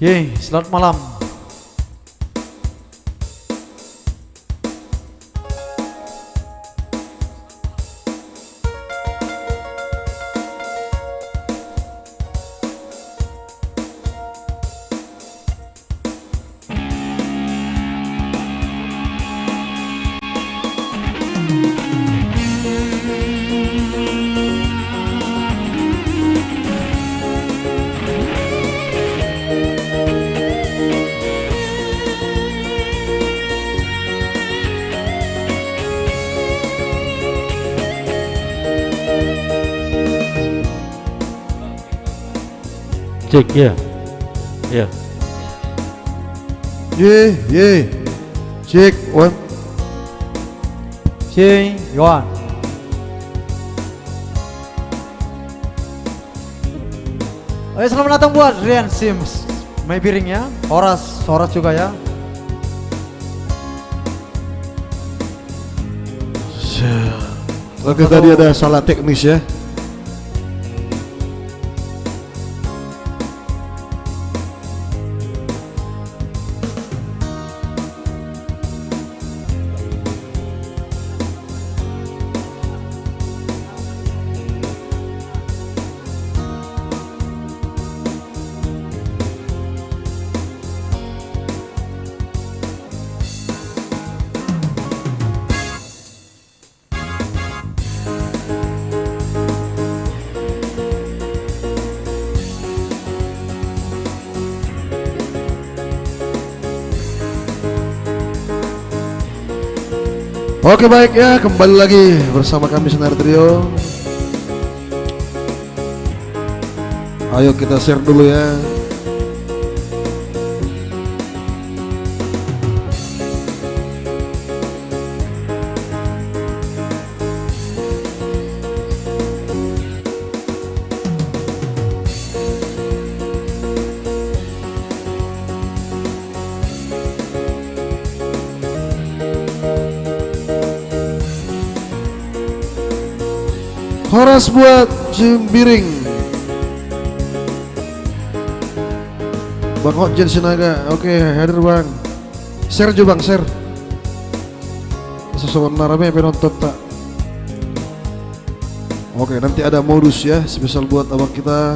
Selamat malam. Cek ya. Ya. Cek one. Yohan. Oke, selamat datang buat Rian Sims. Mai piring ya. Horas juga ya. Oke, tadi ada salah teknis ya. Oke, baik ya, kembali lagi bersama kami Senar Trio. Ayo kita share dulu ya. Horas buat Jembiring, Bang Hotjen Sinaga. Oke, hadir Bang. Share juga Bang, share. Sesuatu rame penonton tak. Oke, nanti ada modus ya, spesial buat abang kita.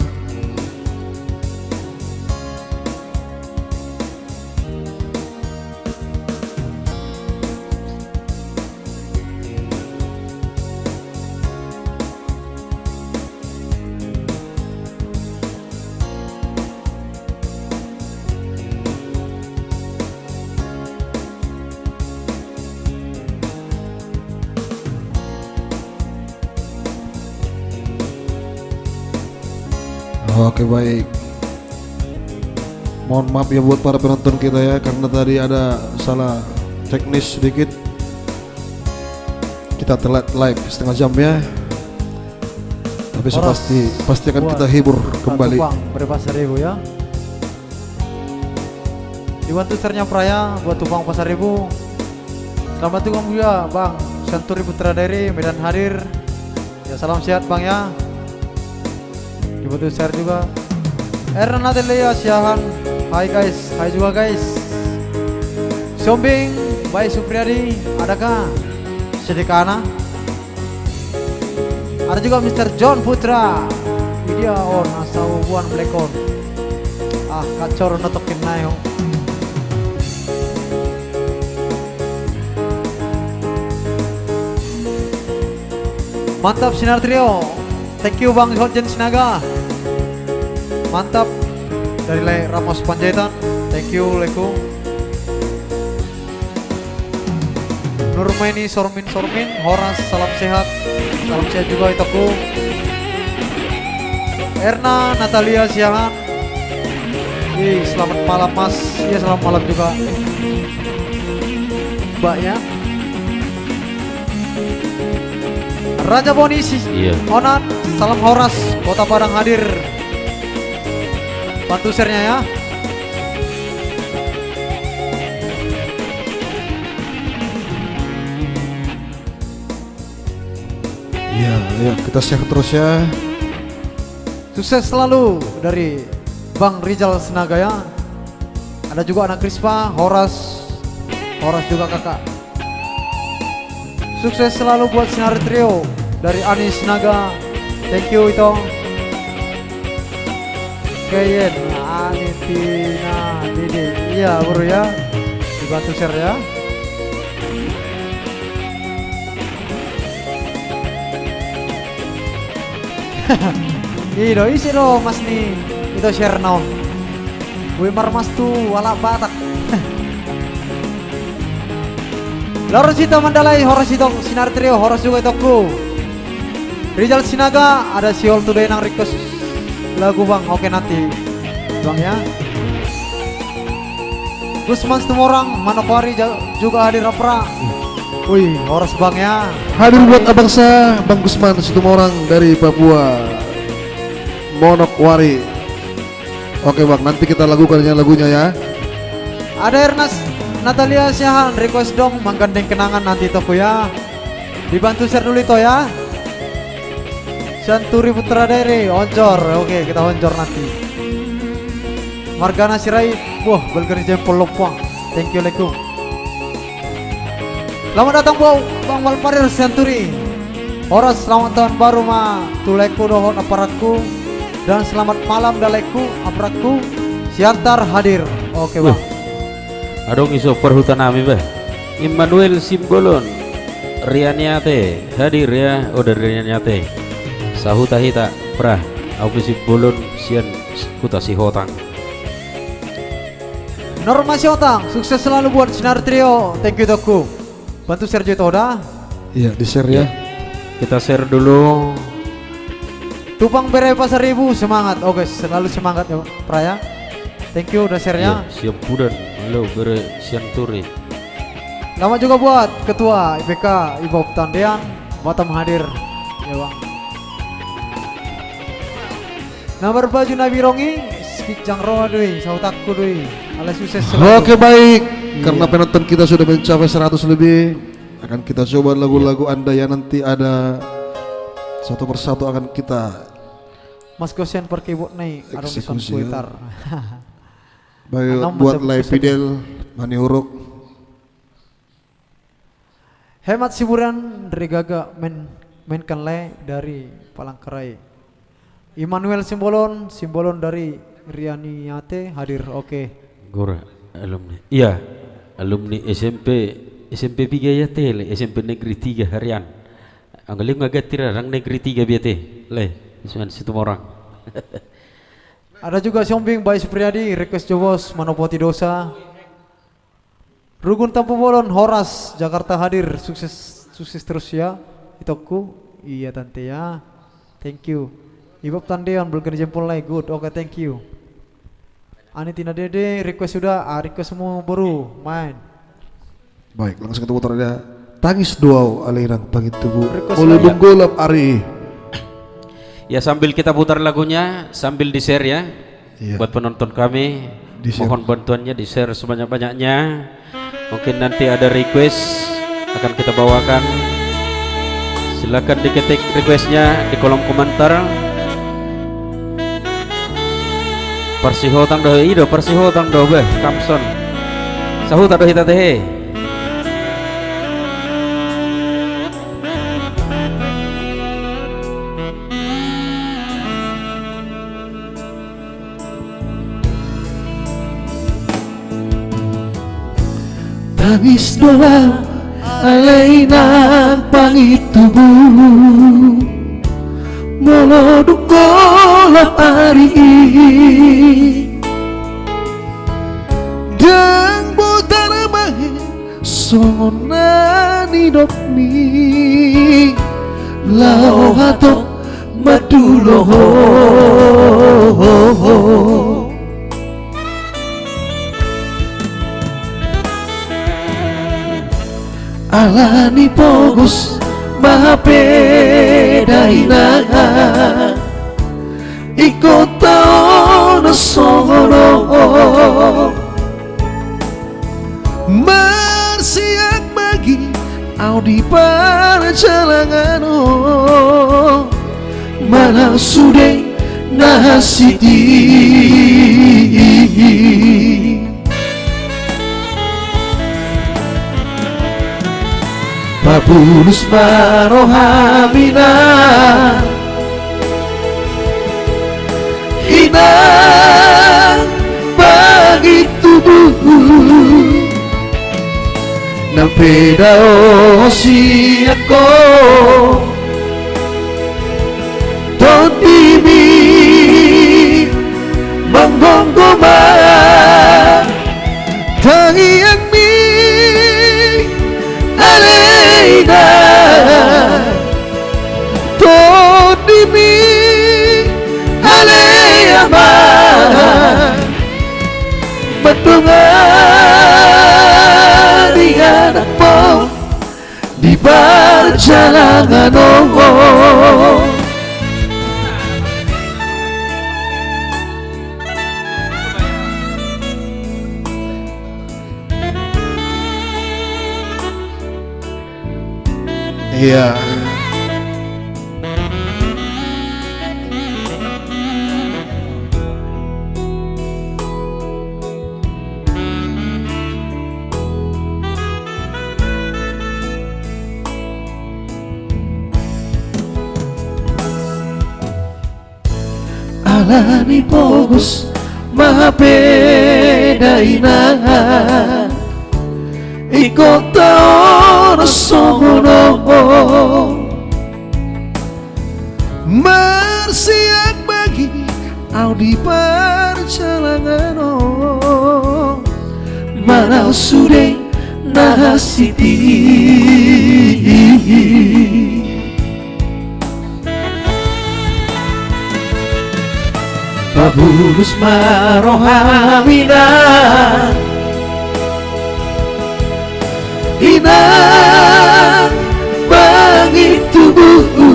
Oke, baik. Mohon maaf ya buat para penonton kita ya, karena tadi ada salah teknis sedikit. Kita telat live setengah jam ya. Tapi pasti akan kita hibur kembali. Berapa seribu ya. Dibantu sernya Praya buat Tupang Pasar Ribu. Selamat tukang juga Bang Santuri Putra dari Medan hadir. Ya, salam sehat Bang ya. Dibantu share juga Erna Delia Siahan. Hai guys, hai juga guys. Sombing Bayi Supriyadi, adakah Sedekana? Ada juga Mr. John Putra. Widya on asal buan Blackon. Ah, kacor notokin nayo. Mantap Sinar Trio. Thank you Bang Hotjen Sinaga. Mantap dari Ramos Panjaitan. Thank you Leku. Nurmaini Sormin, Horas salam sehat juga Itoku. Erna Natalia Siahan. Selamat malam Mas. Iya, selamat malam juga Mbaknya. Raja Boni Onan, salam Horas, Kota Padang hadir. Bantu share-nya ya. Iya, kita share terus ya. Sukses selalu dari Bang Rizal Senagaya. Ada juga anak Krispa, Horas juga kakak. Sukses selalu buat Sinar Trio dari Anis Naga. Thank you itu. Kayen, Anitina, Didi. Iya bro ya. Dibantu share ya. Ido isi lo mas nih. Itu share now. Wimar mas tuh walak batak. Lorosito Mandalay, Horosito Sinar Trio, Horos juga itoku. Rizal Sinaga, ada Siol Today nang request lagu bang. Oke nanti bang ya. Gusman Tumorang, Manokwari juga hadir Rapra. Wih, Horos bang ya. Hadir buat abang saya, Bang Gusman Situmorang dari Papua, Manokwari. Oke bang, nanti kita lakukan lagunya ya. Ada Ernest Natalia Syahan, request dong menggandeng kenangan nanti toko ya. Dibantu share dulu itu ya. Santuri Putra Dairi, Onjor. Oke, kita onjor nanti. Margana Sirai, wah, belgeri jempol lopang. Thank you, Leku. Selamat datang Bang Walparir Santuri. Horas, selamat tahun baru ma. Tuleku dohon aparatku. Dan selamat malam daleku aparatku. Siantar hadir. Oke bang. Adong iso perhutan ami bah. Immanuel Simbolon Rianiate hadir ya. Oh dari Rianiate. Sahuta hita prah. Aku Simbolon sian kuta si hotang. Norma Siotang, sukses selalu buat Sinar Trio. Thank you Toku. Bantu share juga udah. Iya, di share ya. Kita share dulu. Tupang Berai Pasar Ibu, semangat. Oke, selalu semangat ya Praya. Thank you udah share-nya. Siap budan. Halo bere sian turi. Selamat juga buat Ketua IPK Ibu Tandean Batam hadir. Ya bang. Nomor baju Nabi Rongi, Skijang Roa dui, sautakku dui. Ala sukses selalu. Oke baik, karena penonton kita sudah mencapai 100 lebih, akan kita coba lagu-lagu Anda yang nanti ada satu persatu akan kita Mas Gosian perkibut nih, Arung Son eksekusi ya. Kuitar. Baik Anam buat macam Lai pesan. Fidel, Mani Huruk. Hemat Siburan dari Gaga mainkan le dari Palangkaraya. Immanuel Simbolon dari Rianiate hadir. Oke. Gora alumni. Iya, alumni SMP 3 ya tele, SMP Negeri 3 harian. Anggaling ngagatira rang Negeri 3 biate. Le, isuan situ orang. Ada juga Siombing Bayi Supriyadi, request Jobos Manopoti Dosa. Rugun Tampu Bolon, Horas Jakarta hadir. Sukses terus ya. Itoku. Iya tante ya. Thank you. Ibab Tandean belum jempol lagi. Good. Oke, thank you. Anitina Dede request sudah. Request semua baru main. Baik, langsung kita putar ada Tangis Doa Alirang Pangit Tubuh Request oleh lagi. Bung Golap Ari. Ya sambil kita putar lagunya, sambil di share ya. Iya. Buat penonton kami, Di-share. mohon bantuannya di share sebanyak-banyaknya. Mungkin nanti ada request akan kita bawakan. Silakan diketik requestnya di kolom komentar. Persihotang doh ido, persihotang doh beh, Kamson. Sahut adoh hita teh. Tangis doa alainan pangit tubuh moloduk golap ari dan botar mahe sonani dokmi lao hatok maduloho alani pogus mapedaina ikota ono sono marsiak bagi audi perjalangan mana sudah nasiti Pabulus marohamina hina bagi tubuhku nampeda osiako totimi manggongoma tangian mi aleina totimi aleyama Matungan anakmu di perjalanan Iya. Alani pogos mapeda inahan ikota ora sono marsiak bagi au di perjalanan mana sudah nahasiti Pabulus marohamina hina bagi tubuhku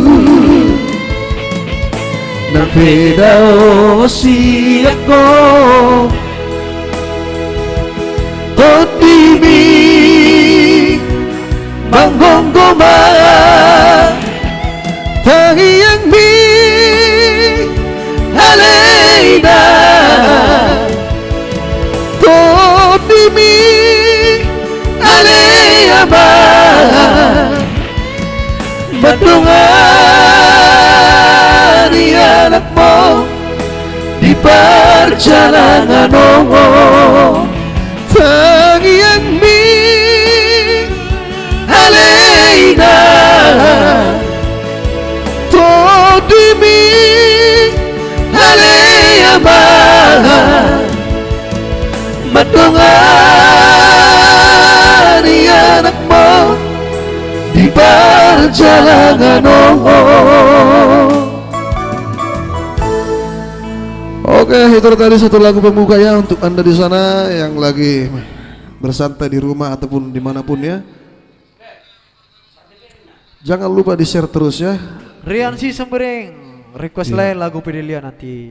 nampeda osiako totimi manggongoma tangiang mi aleina totimi aleyama Matungan anakmu di perjalanan tangiang mi aleina totimi aleyama Matungan anakmu di perjalanan Oke, itu tadi satu lagu pembuka ya untuk Anda di sana yang lagi bersantai di rumah ataupun dimanapun ya. Jangan lupa di-share terus ya. Rian si Sembering request lain lagu Pedelia nanti.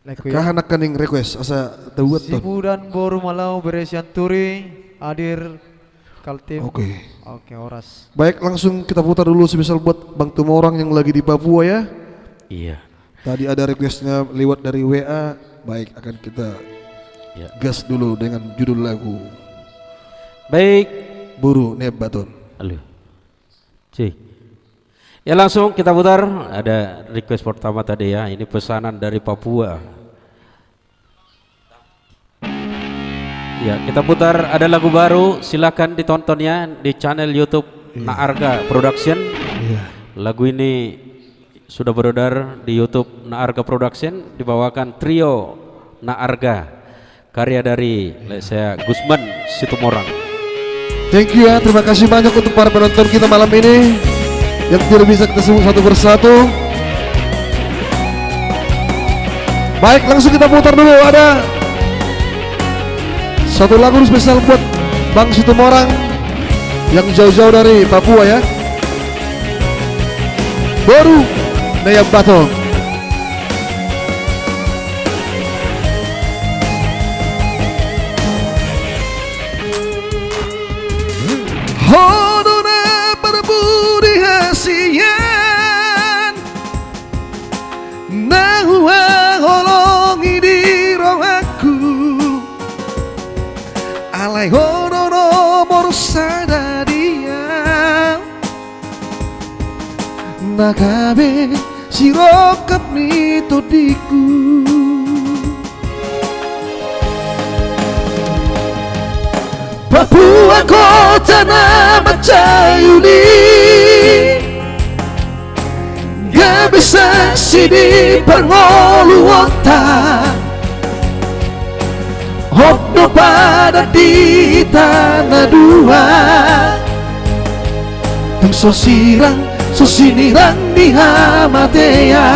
Kahanak kaning request asa teuet ton. Sibu dan Boru Malau Beresian Turi hadir Kaltim. Oke. Oke, oras. Baik, langsung kita putar dulu semisal buat Bang Tumorang yang lagi di Papua ya. Iya. Tadi ada requestnya lewat dari WA. Baik, akan kita gas dulu dengan judul lagu Baik. Buru Nebaton. Halo. Cik. Ya langsung kita putar. Ada request pertama tadi ya. Ini pesanan dari Papua. Ya, kita putar, ada lagu baru, silakan ditontonnya di channel YouTube Naarga Production. Lagu ini sudah beredar di YouTube Naarga Production, dibawakan trio Naarga, karya dari saya Gusman Situmorang. Thank you ya, terima kasih banyak untuk para penonton kita malam ini yang tidak bisa kita sebut satu persatu. Baik, langsung kita putar dulu, ada satu lagu spesial buat Bang Situmorang yang jauh-jauh dari Papua ya. Baru Nayab Bato. Hodona berbudi hasian Nahua holongi di rohaku Alai hodono moru sada dia nagabe sirokap nito diku. Papua kota na macayuli, gabi sa sini pangoluota, hotno pada di tanah dua, yang sosinirang di hamatea.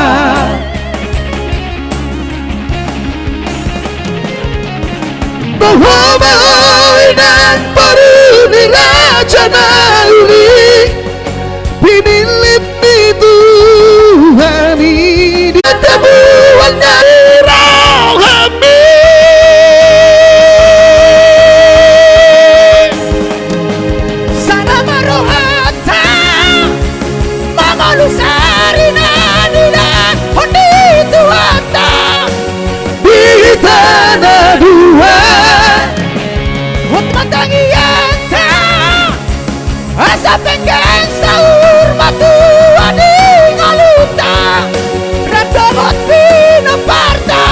Bahwa dan baru ni raja na uli, pinilit ni Tuhan ini temuan dari roh kami. Sana marohata mamalusari na nila hondi tuata di tanah dua. Matangiyanta asa pengen sahur matu aning aluta radamot pinaparta.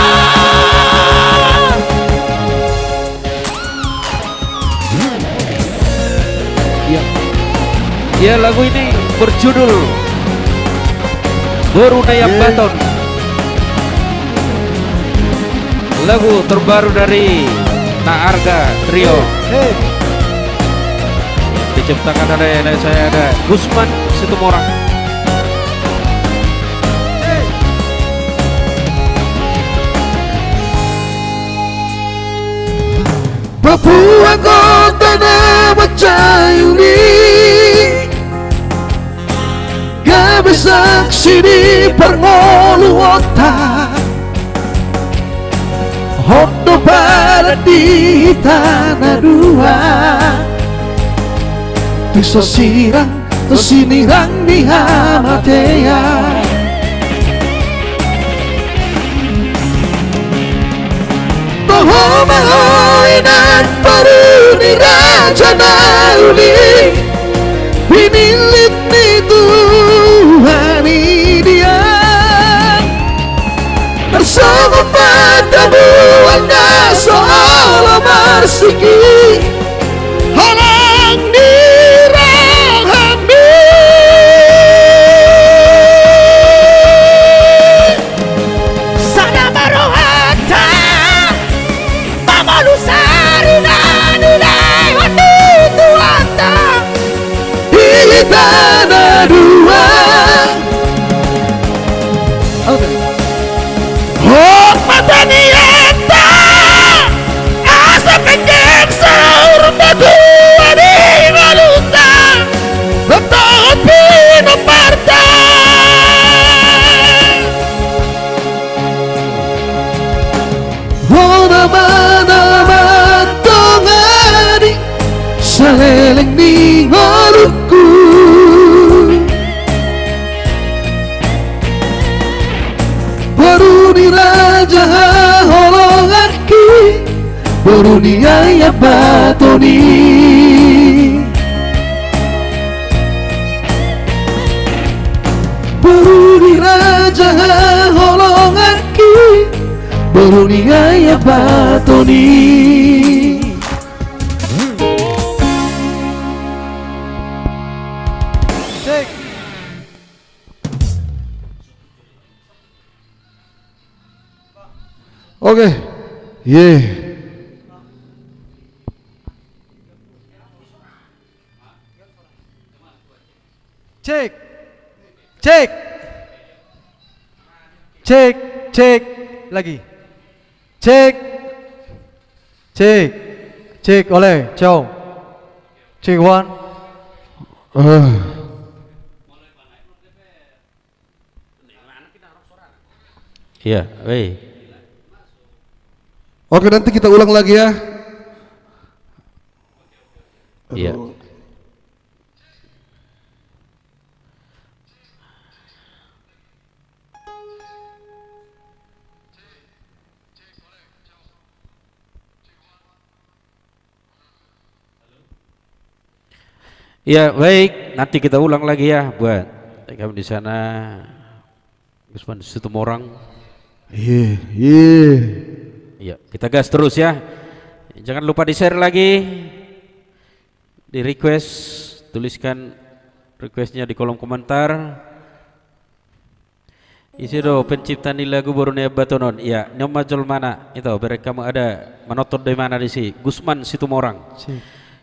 Ya, lagu ini berjudul Borunaya Baton. Lagu terbaru dari Naarga Trio. Diciptakan oleh saya ada Gusman Situmorang. Papua kota na macayuli, gabi saksi di pangoluota, hotno pada di tanah dua, tu sinirang di hamatea. Bahwa mainan baru ni raja na uli, pinilit ni Tuhan ini dia. Bersama padamu anda soal marsiki, halang dirang hambi. Sana marohata mamalusari na nilai hondi tuata di tanah dua. Oh matanianta asa pengen sahur matu aning aluta ratahot pinaparta. Oh nama-nama tongani saleleng ni ngolukku, baru ni raja holonganki, baru ni ayah batoni, baru ni raja holonganki, baru ni ayah batoni. Oke, Cek, cek, cek, cek, lagi, cek, cek, cek, oleh, ciao, cek one. Iya, weh. Oke, nanti kita ulang lagi ya. Iya. Ya baik, nanti kita ulang lagi ya buat kami di sana Gusman Situmorang. Iya, kita gas terus ya. Jangan lupa di-share lagi, di request, tuliskan requestnya di kolom komentar. Isi do pencipta ni lagu Borneo Batonon. Iya, nyoma jol mana itu? Berarti kamu ada menonton dari mana di sini? Gusman Situmorang.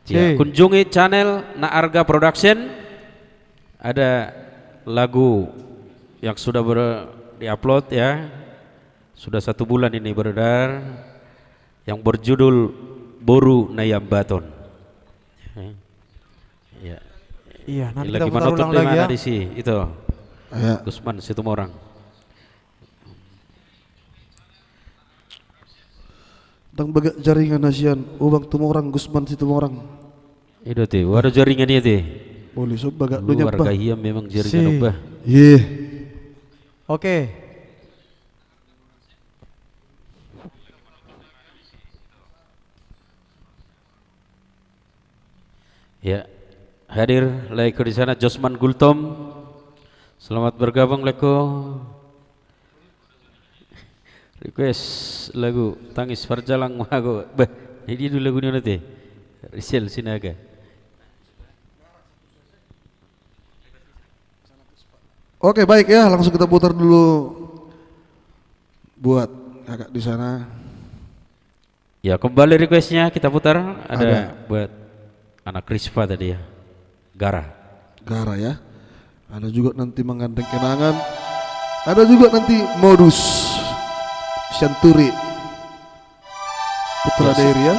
Ya, kunjungi channel Naarga Production. Ada lagu yang sudah di-upload ya. Sudah 1 bulan ini beredar, yang berjudul Boru Nayam Baton. Ya. Iya, nanti lagi kita putar ulang lagi ya. Di sini itu. Gusman Situmorang. Dang bagak jaringan nasian ubang tumorang Gusman Situmorang. Itu teh, waduh jaringan dia teh. Boleh sob bagak dunia warga hiam memang jaringan ubah. Oke. Ya, hadir leko di sana Josman Gultom. Selamat bergabung leko. Request lagu Tangis Perjalang Mago. Bah, ini dulu lagunya nanti. Risel Sinaga. Oke, baik ya, langsung kita putar dulu buat kakak di sana. Ya, kembali requestnya kita putar. Ada buat anak Rispa tadi ya, Gara ya. Ada juga nanti Menggandeng Kenangan. Ada juga nanti Modus Syanturi Putra Dairi ya.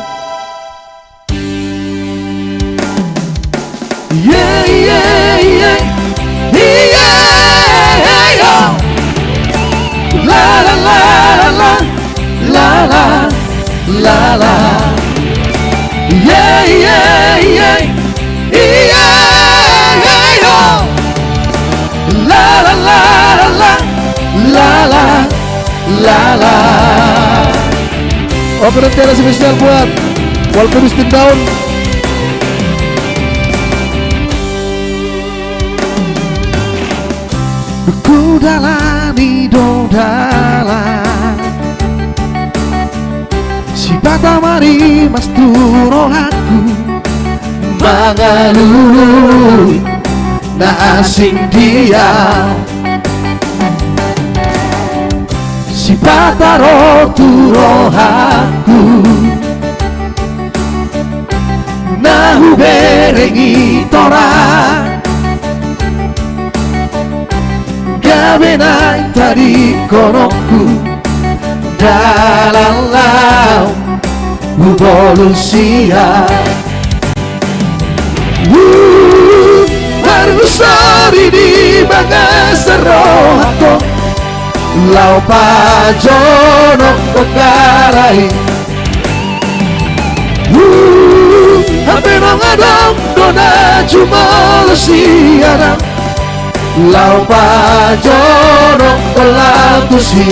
La la la la la la la la. Yeah, yeah, yeah, yeah, yeah, la la la la la la la la. Oke, nanti ada spesial buat Walpurus Tindaun. Ku dalani dodalan si batamari mas turo aku mangalului na asing dia si bataro turo aku na huberengi torang gabenai tadi konoku dalam laut Volusia Margusari di Bangasaro Lau pajono pekarai Hape nong adang dona jumala siara Lau pajono pelatusi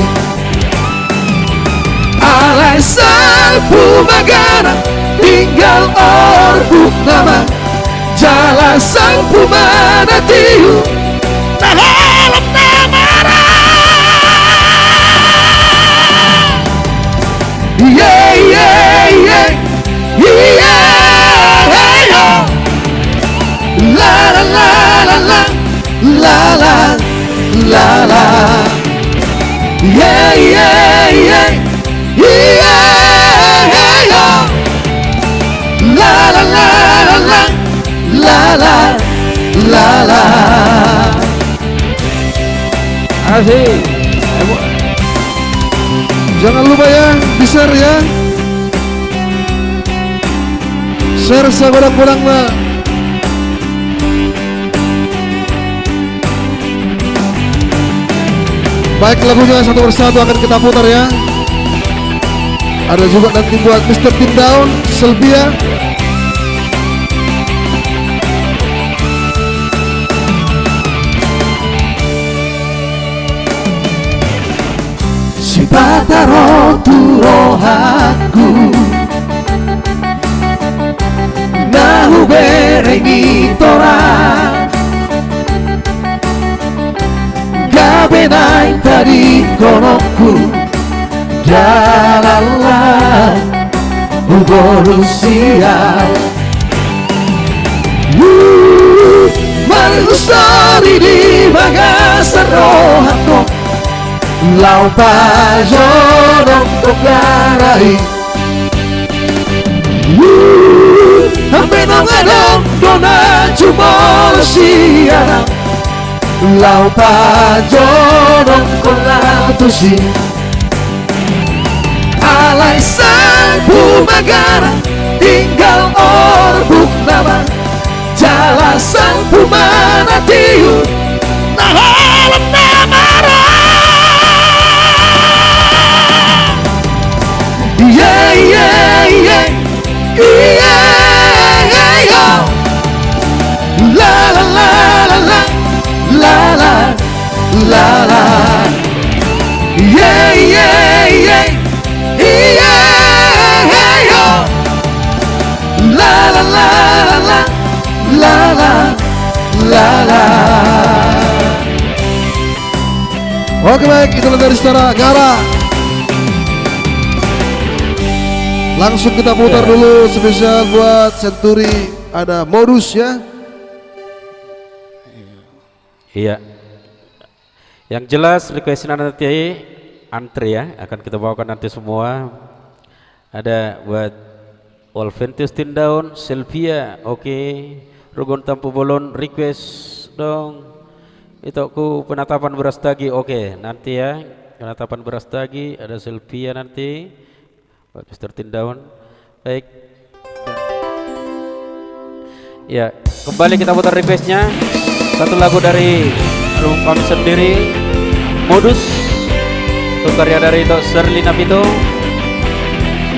Alai salpu magana tinggal orbuk nama Jalan sang pumana tiu Nahalam namara Yeah, yeah, yeah Yeah, yeah La la la la la La la la la Yeah, yeah, yeah Yeah, yeah La la la la la La la la la. Asik. Jangan lupa ya, di-share ya. Share sekurang-kurangnya. Baik, lagunya satu persatu akan kita putar ya. Ada juga nanti buat Mr. Tindaun, Selbia. Si bataro turohaku Nahu bereni tora di konokku Dalalah Borussia Marusari di Makassar rohatno Lau pajonong tokarai Ampe nongadong dona cumol siarang Lau pajonong kolatusi Alai sang pumagara tinggal orbuk nama Jala sang pumana tiu nahalan namara Yeah yeah yeah yeah yeah La la la la la la la la la Yeah yeah yeah La la la la la la la la. Oke baik, itulah dari saudara Gara. Langsung kita putar dulu spesial buat Century. Ada modus ya. Iya. Yang jelas requestan nanti antri ya, akan kita bawakan nanti semua. Ada buat Wolventus Tindaun, Sylvia, oke. Rugon Tampu Bolon request dong. Itu aku penatapan beras tagi, oke. Nanti ya, penatapan beras tagi ada Sylvia nanti. Buat Mr. Tindaun. Baik. Ya, kembali kita putar requestnya. Satu lagu dari album kami sendiri, Modus. Untuk karya dari Dr. Lina Pito.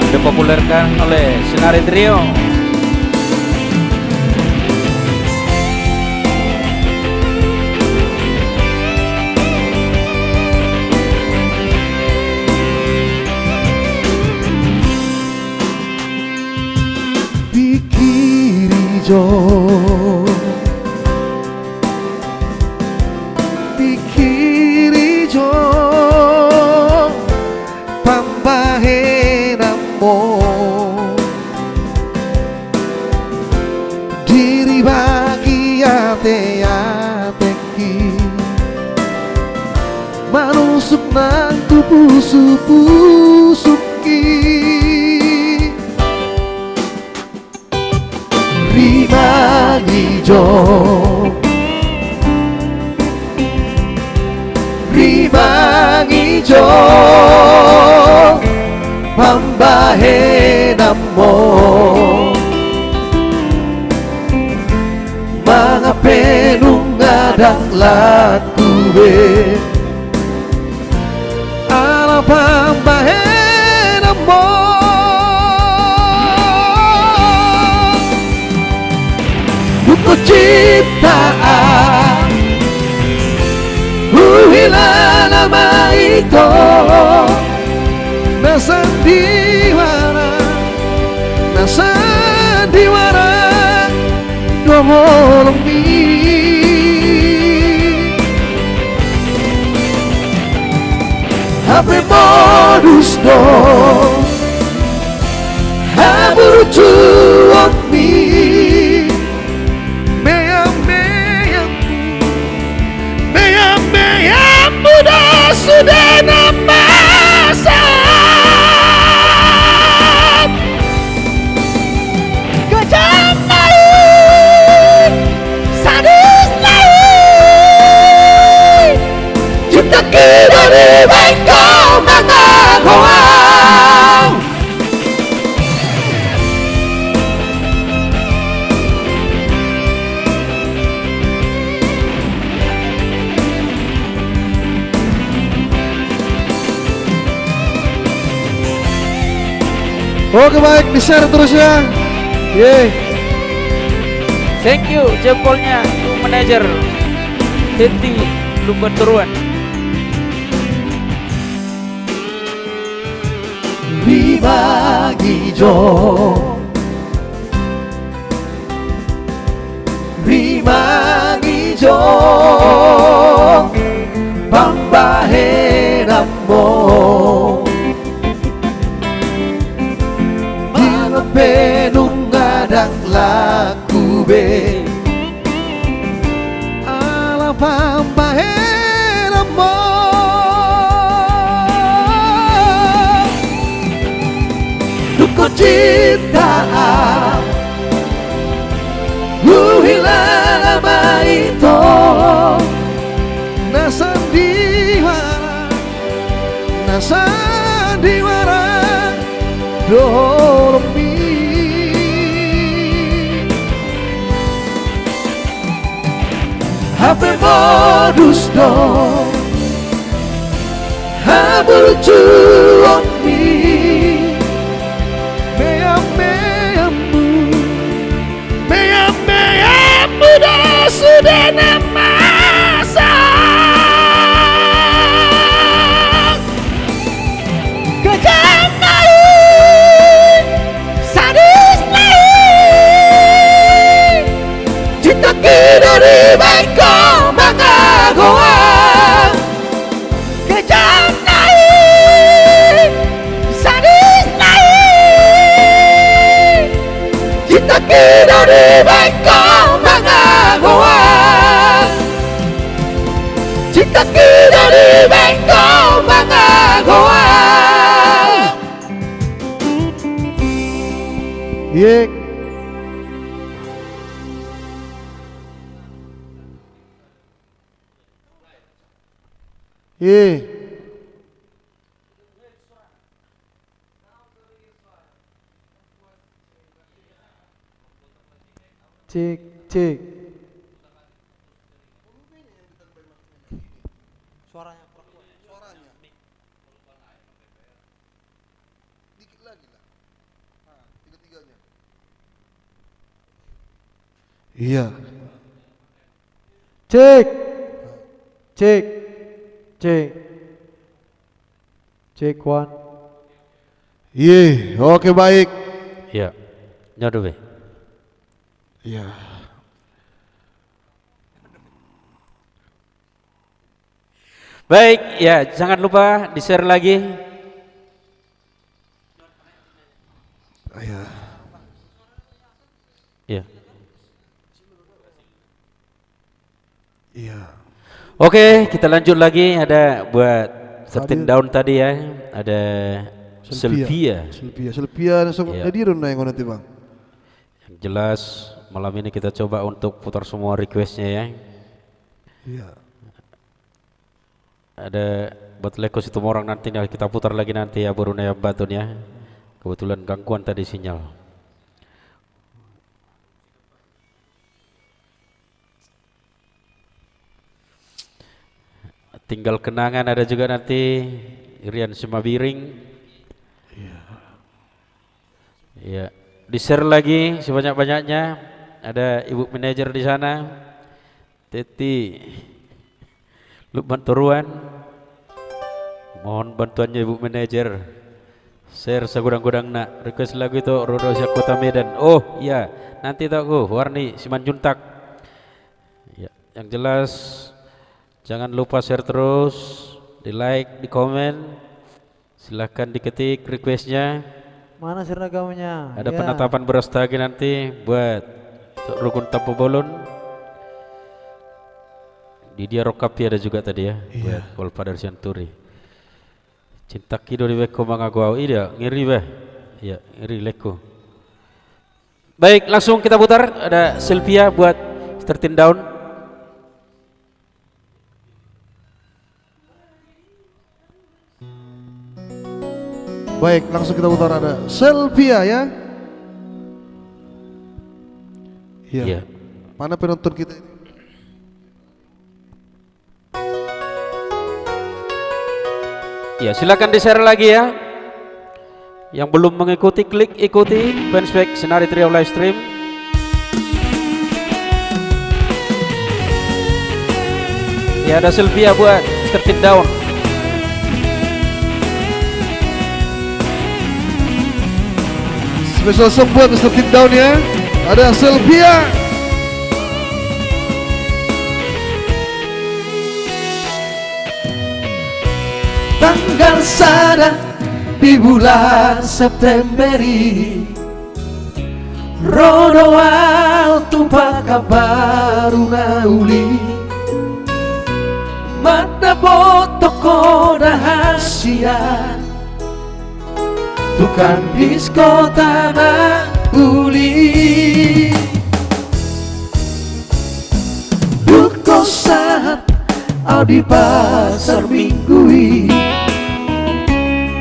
Dipopulerkan oleh Sinari Trio. Pikiri jo Pikiri jo diri bagi ate-ateki manusuk nang pusu-pusuki rima ijo pambahe namo mga penungadang lakuwe ala pambahe namo buku ciptaan huila nama itu nasandiwara domolong Hape modus do haburu cuok mi meyam muda sudah namasa kejam lain sadis lain cinta kita di bengkau mengakuang Oke baik, di-share terus ya. Yeay. Thank you jempolnya to manajer Teti Lupa Turuan. Rima Gijo Rima Gijo Pambahe laku be ala pampa heramo duko cinta Luhila nama itu Nasandiwara Dormi Hape modus do Haburcu on me Muda sudah namasa Kejam naik Sadis naik Cinta kita di bengkok mengagoa Kejam naik Sadis naik Cinta kita di bengkok Cinta kita di bengkok mengagoa Yek Cek cek suaranya dikit lagi lah tiga-tiganya iya cek cek cek cek one iya oke baik ya nyodo be iya. Baik, ya jangan lupa di-share lagi. Iya. Iya. Iya. Oke, kita lanjut lagi. Ada buat 13 down tadi ya. Ada Sylvia. Sylvia Iya. Jadi runda yang nanti bang. Yang jelas malam ini kita coba untuk putar semua requestnya ya. Iya. Ada buat Leko Situmorang nanti kita putar lagi nanti ya Borneo Batun ya. Kebetulan gangguan tadi sinyal. Tinggal kenangan ada juga nanti Irian Semabiring. Iya. Ya, di-share lagi sebanyak-banyaknya. Ada Ibu Manajer di sana. Teti Lukman Turuan, mohon bantuannya Ibu Manajer. Share segudang-gudang nak. Request lagu itu Rodosia Kota Medan. Oh iya, nanti tahu Warni Simanjuntak. Ya, yang jelas jangan lupa share terus, di like, di komen. Silahkan diketik requestnya. Mana seragamnya? Ada ya. penetapan beras tagi nanti buat Rukun Tampu Bolon. Di dia Rokapi ada juga tadi ya, iya. buat Walpadar Sianturi. Cinta kido di beko mangagwau iya ngiri beh, iya ngiri leko. Baik, langsung kita putar. Ada Sylvia buat 13 down. Baik, langsung kita putar ada Sylvia ya. Iya. Iya. Mana penonton kita ini? Ya, silakan di-share lagi ya. Yang belum mengikuti klik ikuti fanspage Senari Trio live stream. Ya, ada Sylvia buat 13 down. Special song buat Mr. Pin Down ya. Ada Sylvia. Tanggal sada di bulan September Rodoa tumpaka baru nauli Mata botoko rahasia Tukang disko tanah uli Duko saat di pasar minggui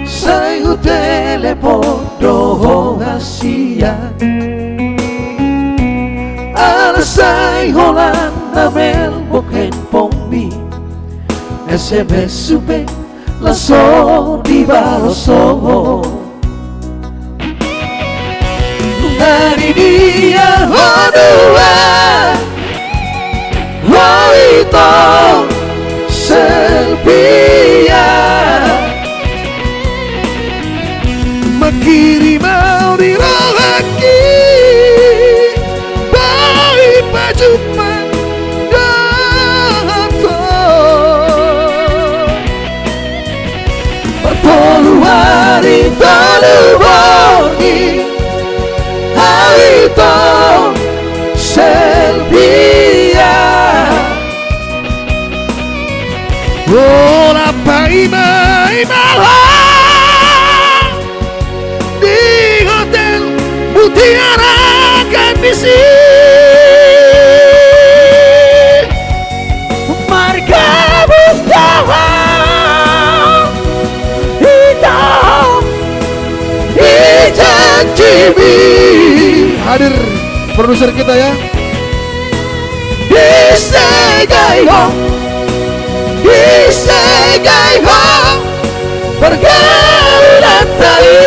Saya telepon doho Asia Alasai Holanda melbok handphone mi SMS supe langsung dibaloso Dari dia hodua Hoito Serbia Makiri mau dirohaki Cuma datang Perpuluhan Taluboni Haito Serbia Bola ima Di hotel Mutiara kan bisi Hadir produser kita ya. Disegai hong pergaulan tadi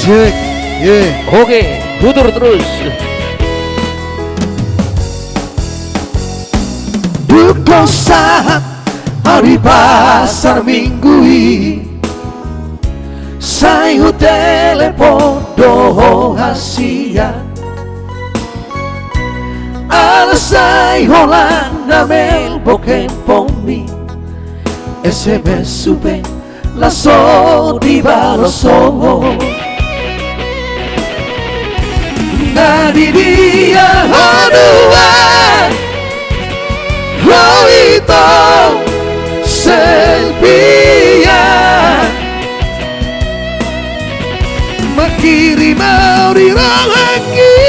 Cek, ye. Oke, putar terus. Duko saat hari pasar minggui Saya telepon doho Asia Alasai Holanda melbok handphone mi SMS supe langsung dibaloso Dari dia hodua Hoito Serbia Makiri mau dirohaki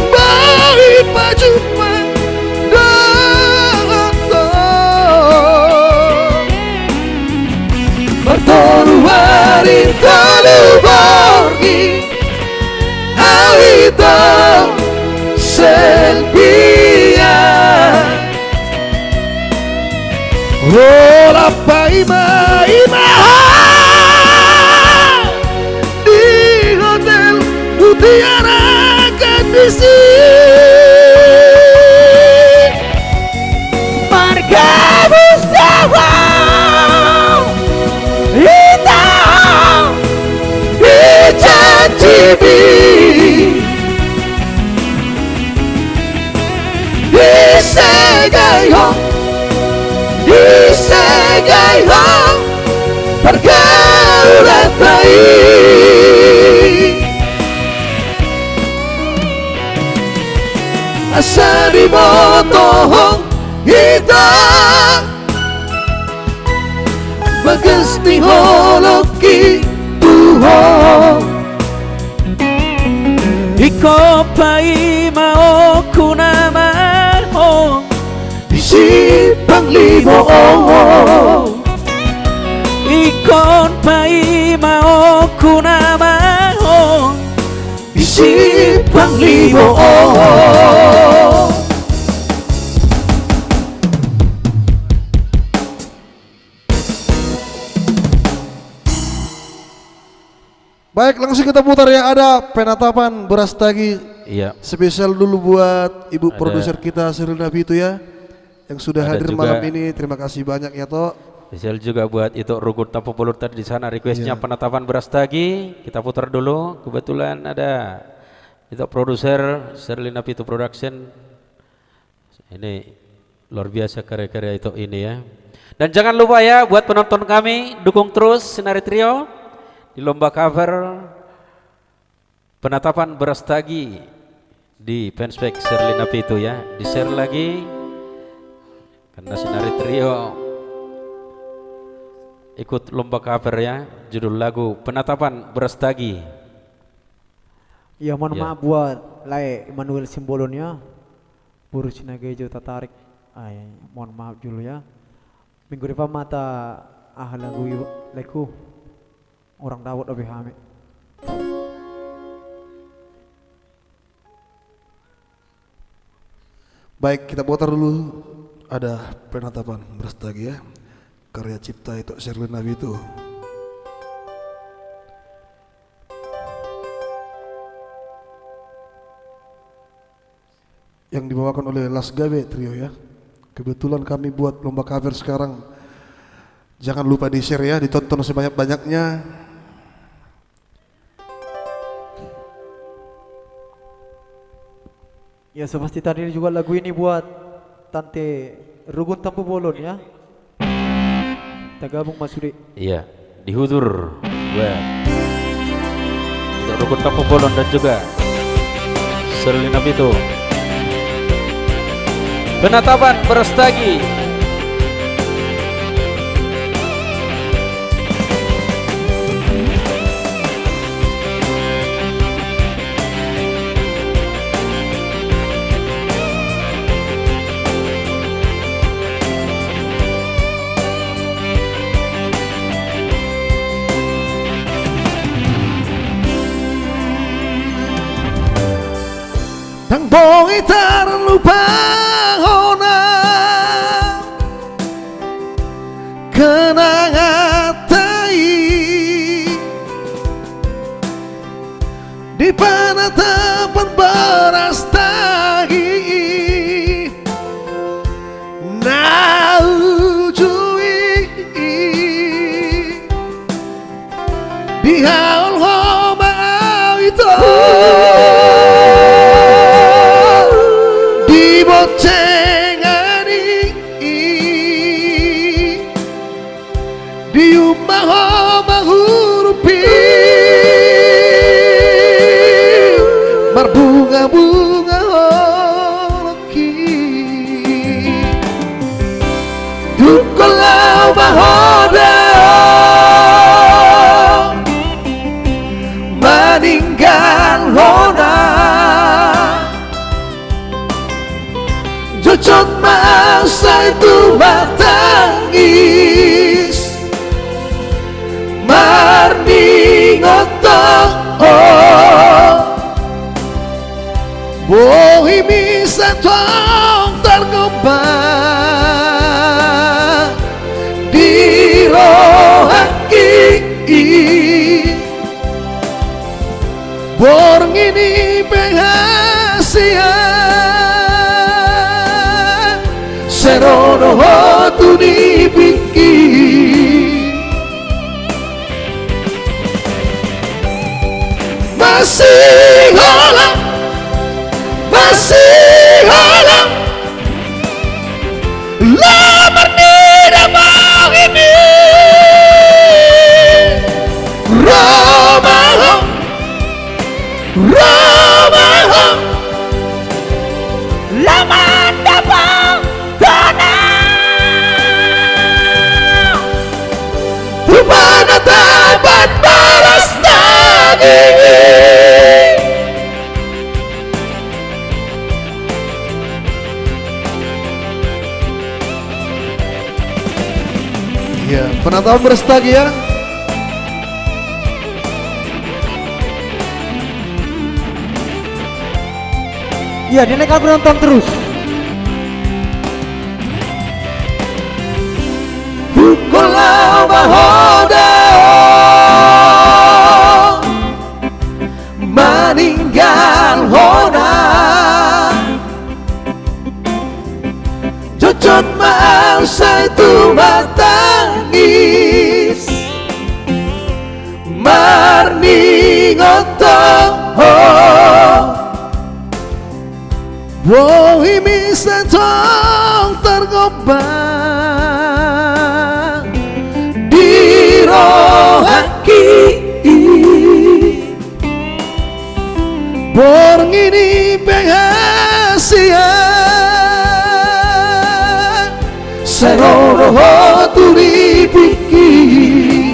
Bagi pacuma datang Bertoruarin Taluborgi Haito Serbia Ola ima Di hotel Mutiara kan bisi Marga Mustafa Hitam Cibi Disegai hong pergaulan baik Asa di motohong hitam Bagas ni holoki tuho Iko pai mau kunama Isi panglimo Ikon pai mau kunama Isi panglimo Baik, langsung kita putar ya. Ada penatapan beras tagi. Iya. Spesial dulu buat ibu Ada. produser kita Seril Nabi itu ya, yang sudah Ada hadir juga. malam ini. Terima kasih banyak ya Tok. Spesial juga buat itu Rugut Tapu Bolon tadi di sana requestnya penetapan Brastagi. Kita putar dulu. Kebetulan ada itu produser Sherlina Pitu Production. Ini luar biasa karya-karya itu ini ya. Dan jangan lupa ya buat penonton kami dukung terus Sinari Trio di lomba cover penetapan Brastagi di fanspage Sherlina Pitu ya. Di share lagi karena Sinari Trio ikut lomba cover ya, judul lagu penetapan Brastagi. Ya mohon maaf buat Lai Immanuel Simbolonnya Buru Sinagejo tertarik. Mohon maaf dulu ya. Minggu depan mata lagu leku orang Dawud lebih hamil. Baik, kita putar dulu. Ada penetapan Brastagi ya, karya cipta itu Sherlina Pitu. Yang dibawakan oleh Las Gabe Trio ya. Kebetulan kami buat lomba cover sekarang. Jangan lupa di share ya, ditonton sebanyak-banyaknya. Ya seperti tadi juga lagu ini buat Tante Rugun Tapu Bolon ya. Kita gabung Mas Sudi. Iya, dihudur buat itu Rugun Tapu Bolon dan juga Sherlina Pitu. Penetapan Brastagi. Tang bongi terlupa hona kenangan tai di penetapan Brastagi naujui di haul homa itu dibocengani di umah hurupi marbunga-bunga holoki dukolau bahoda meninggal hona jojot masa itu batangis marni ngotok bohi bisa tong terkembang di rohaki borng ini penghasian serono hotu dipikir masih halang lamar di damau ini Romaho Laman dabang tanah Tumana tabat Brastagi. Ya, penetapan Brastagi ya. Iya, dinekan penonton terus. Bukolau bahoda meninggal hona jojot masa itu batang Ningotong Boy misentong tergobang di rohaki Borngini penghasian Seroroho turi pikir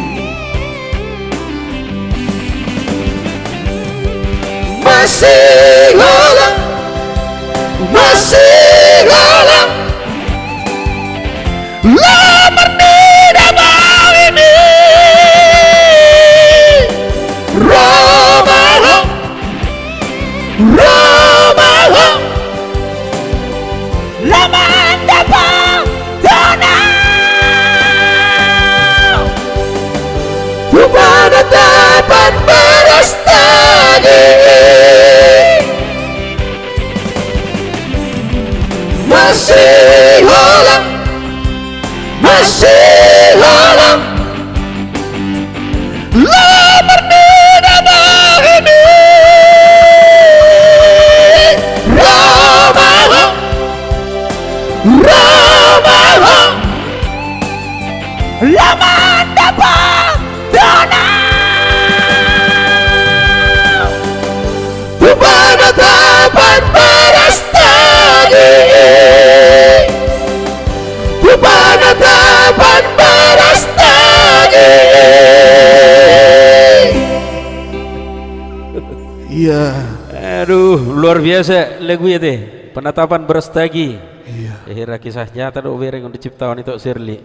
Masih golang lamar di damai ini Romaho Laman dapat danau Pada dapat beras tagih Masih holang lamar di damai ini Romaho Laman dapat danau Pada dapat beras tagih Pada dapat beras tagih Iya. Aduh, luar biasa lagu ya teh. Penatapan berastagi. Iya. Akhirnya kisah nyata do bereng untuk ciptaan itu Shirley.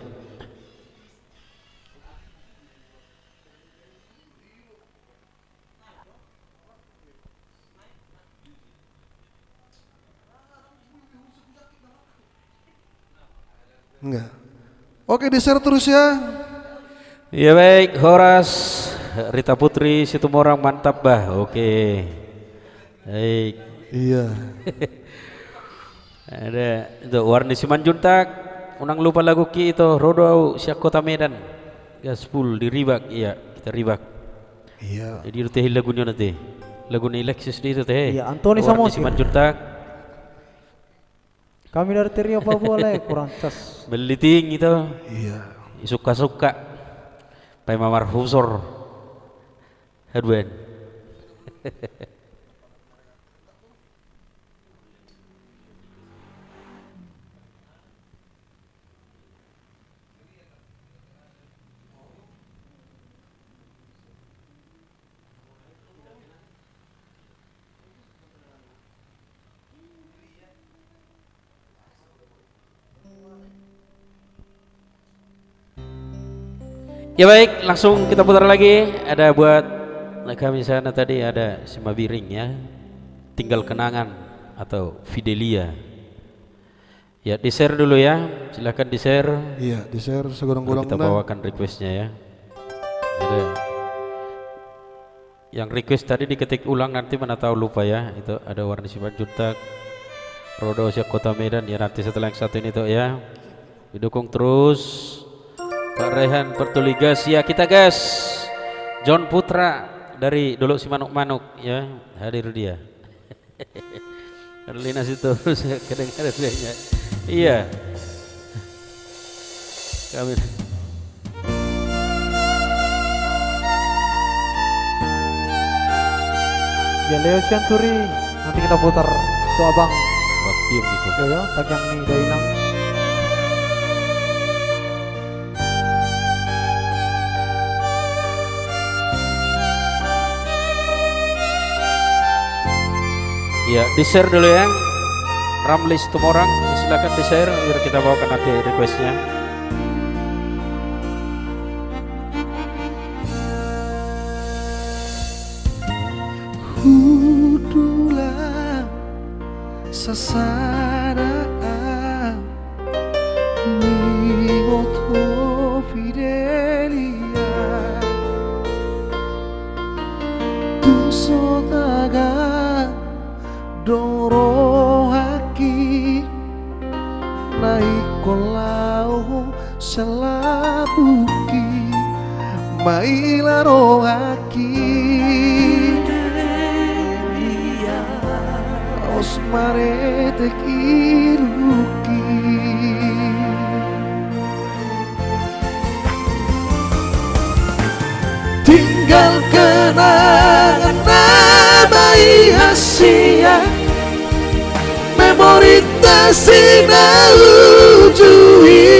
Enggak. Oke, di-share terus ya. Ya baik, Horas, Rita Putri, Situmorang mantap bah. Oke. Baik. Iya. Ada itu Warni Simanjuntak, unang lupa lagu ki itu Rodo Siak Kota Medan. Gaspul di Ribak, iya kita Ribak. Iya. Jadi itu teh lagunya nanti. Lagu ni Lexus di itu teh. Iya, Antoni Warni Samosir. Simanjuntak. Kami dari Trio apa boleh kurang cas. Meliting itu. Iya. Suka-suka. Pai Mamar Husor. Hadwen. Ya baik, langsung kita putar lagi. Ada buat kami sana tadi ada Simabiring ya. Tinggal kenangan atau Fidelia. Ya, di-share dulu ya. Silakan di-share. Iya, di-share Lalu segorong-gorong. kita bawakan requestnya ya. Ada yang request tadi diketik ulang nanti mana tahu lupa ya. Itu ada Warni Simanjuntak, Rodo Siak Kota Medan ya, nanti setelah yang satu ini tuh ya. Didukung terus Pak Rehan Pertuligas ya, kita gas. John Putra dari Dolok Si Manuk-Manuk ya, hadir dia. Karolina situ kedengaran dia. Iya. Kami Ya Leo Sianturi. Nanti kita putar tuh abang. Baptium itu. Ya, tak yang nih dari nang. Ya, di-share dulu ya. Ramlis Tumorang, silakan di-share biar kita bawakan nanti requestnya. Hudulah sasana Ningoto Fidelia Tusotaga Doro haki Naik kolau selabuki Maila rohaki los mare te kiruki. Tinggal kenangan nabai Asia, memori tasina ujui.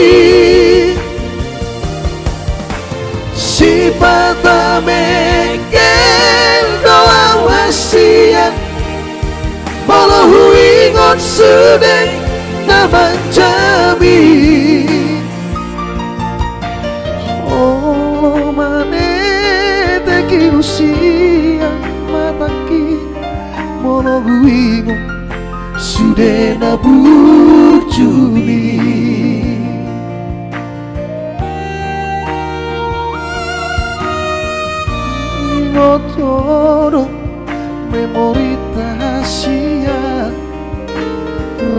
Si pata mengkel doa wasiat, malah ingat sedeng nama jami. Oh mane teki usia mataki, malah ingat sudah nabujuni. Ngotoro memori tahasia,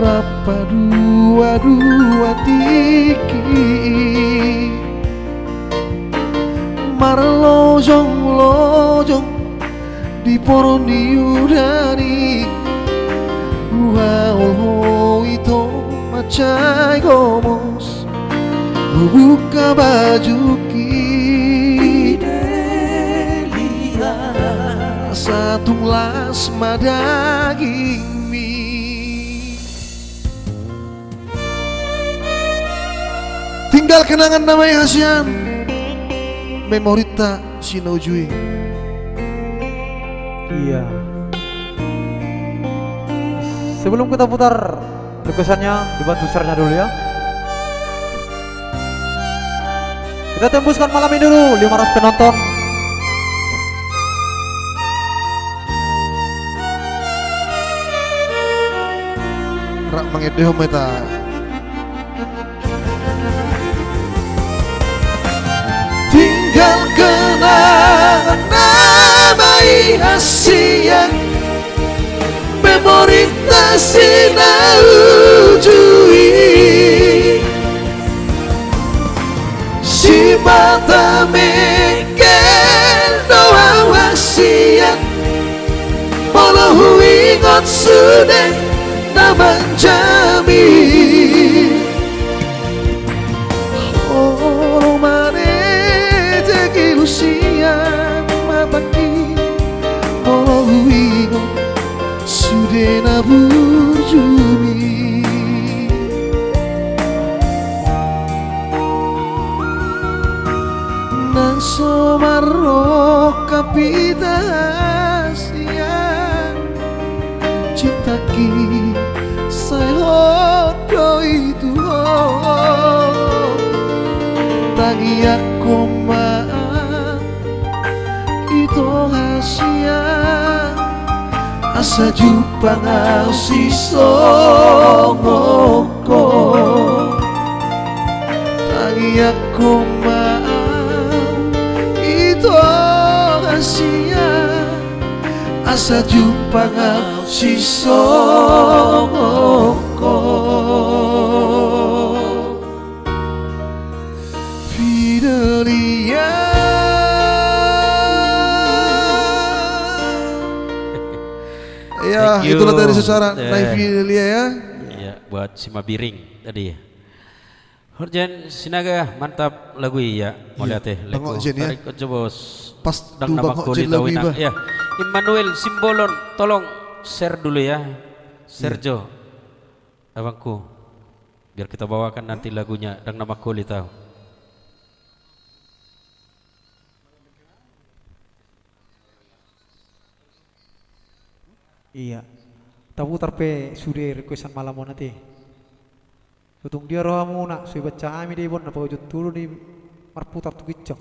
rapa dua tiki, marlojong di poroni udani. Wow itu macai gomos, buka baju kidelia, satu las madaging mie. Tinggal kenangan namanya Hasian, memorita sinojui. Iya. Sebelum kita putar requestannya, dibantu share-nya dulu ya. Kita tembuskan malam ini dulu 500 penonton. Rak mengedeh meta. Tinggal kenangan nabai Asia, memori tasina ujui. Si mata mengkel doa wasiat, malah ingat sedeng nama jami. Oh mane teki usia mataki, malah ingat sudah nabujuni. Nang somaro kapita Asia, citaki saya itu tangi aku maaf itu Asia. Asa jumpa ngau si songoko, tangi aku maaf itu Asia. Asa jumpa ngau si songoko. Fidelia. Ya, Thank you. itulah dari secara Naifilia ya. Iya, buat si Mabiring tadi ya. Horjen Sinaga, mantap lagu ya. Mau lihat ya. Bang Okjen ya. Tarik aja bos. Pas Dang tuh nama Bang ko Okjen di lebih Tawinang. bah. Ya. Immanuel Simbolon, tolong share dulu ya. Sergio, abangku. Biar kita bawakan nanti lagunya Dang nama ko tahu. Iya. Tahu tarpe sudah requestan malam nanti. Tutung dia rohamu nak sudah baca ami deh bon apa wujud dulu di marputar tu kicau.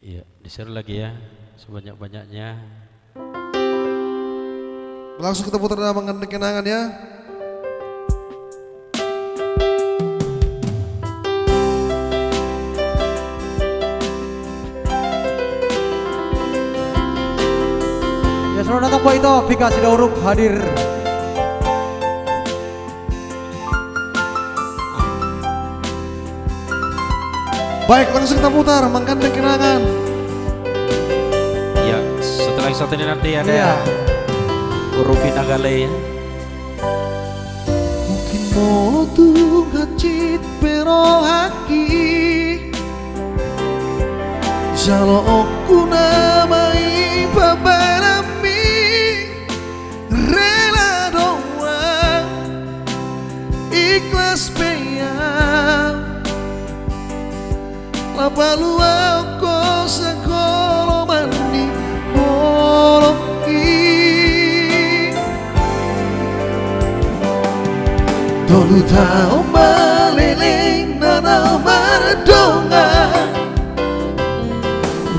Iya, di-share lagi ya sebanyak-banyaknya. Langsung kita putar nama kenangan ya. Ya selamat datang Pak Ito, Vika Sidauruk hadir. Baik, langsung kita putar Mengkandeng Kenangan. Iya, setelah yang satu ini nanti ada Iya. Rupi Nagale ya. Mungkin mau tuh hacit pero haki Jalo aku namai paparami Rela doang Ikhlas peyang Lapalu aku sekolo mandi Moloki Tolu tau maliling nana mardonga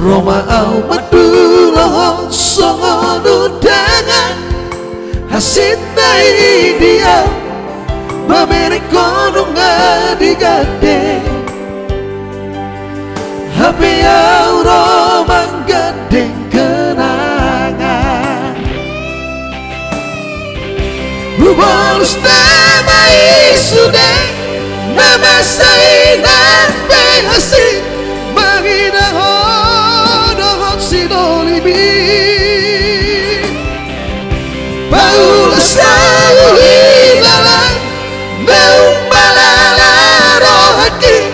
Roma au madulo songo nudangan Hasit nai dia Mamere konunga digade Happy au Roma gadeng kenangan Hubolus namai sudah Nama sainan behasi Mangina hodohot sidolibi Paula selalu hilang Naumbalala rohaki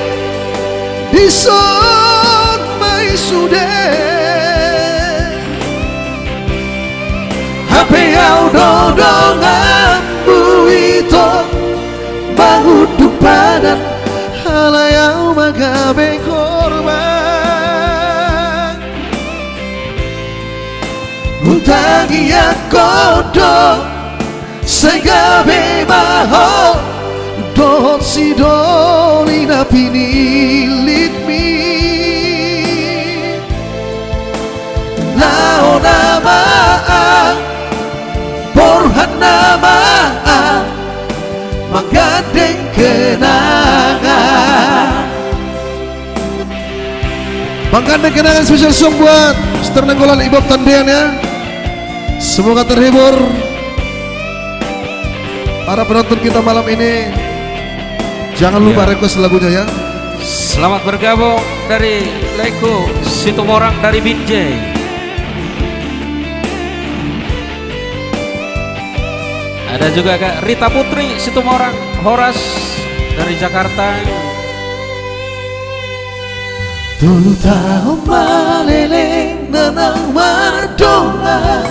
Dison mai sudah Hape au dodong ambu itu Bangudu padan Halayau magabe korban Utangi yang kodok Segabe maho Dohot si doli na pinilit mi Lao nama Borhan nama Menggadeng kenangan Menggadeng kenangan spesial song buat Mister Nenggolan Ibob Tandean ya. Semoga terhibur para penonton kita malam ini. Jangan lupa request lagunya ya. Selamat bergabung dari Leko Situmorang dari Binjai. Ada juga Kak Rita Putri Situmorang, Horas dari Jakarta. Dulu tahu maleleng nenang mardonga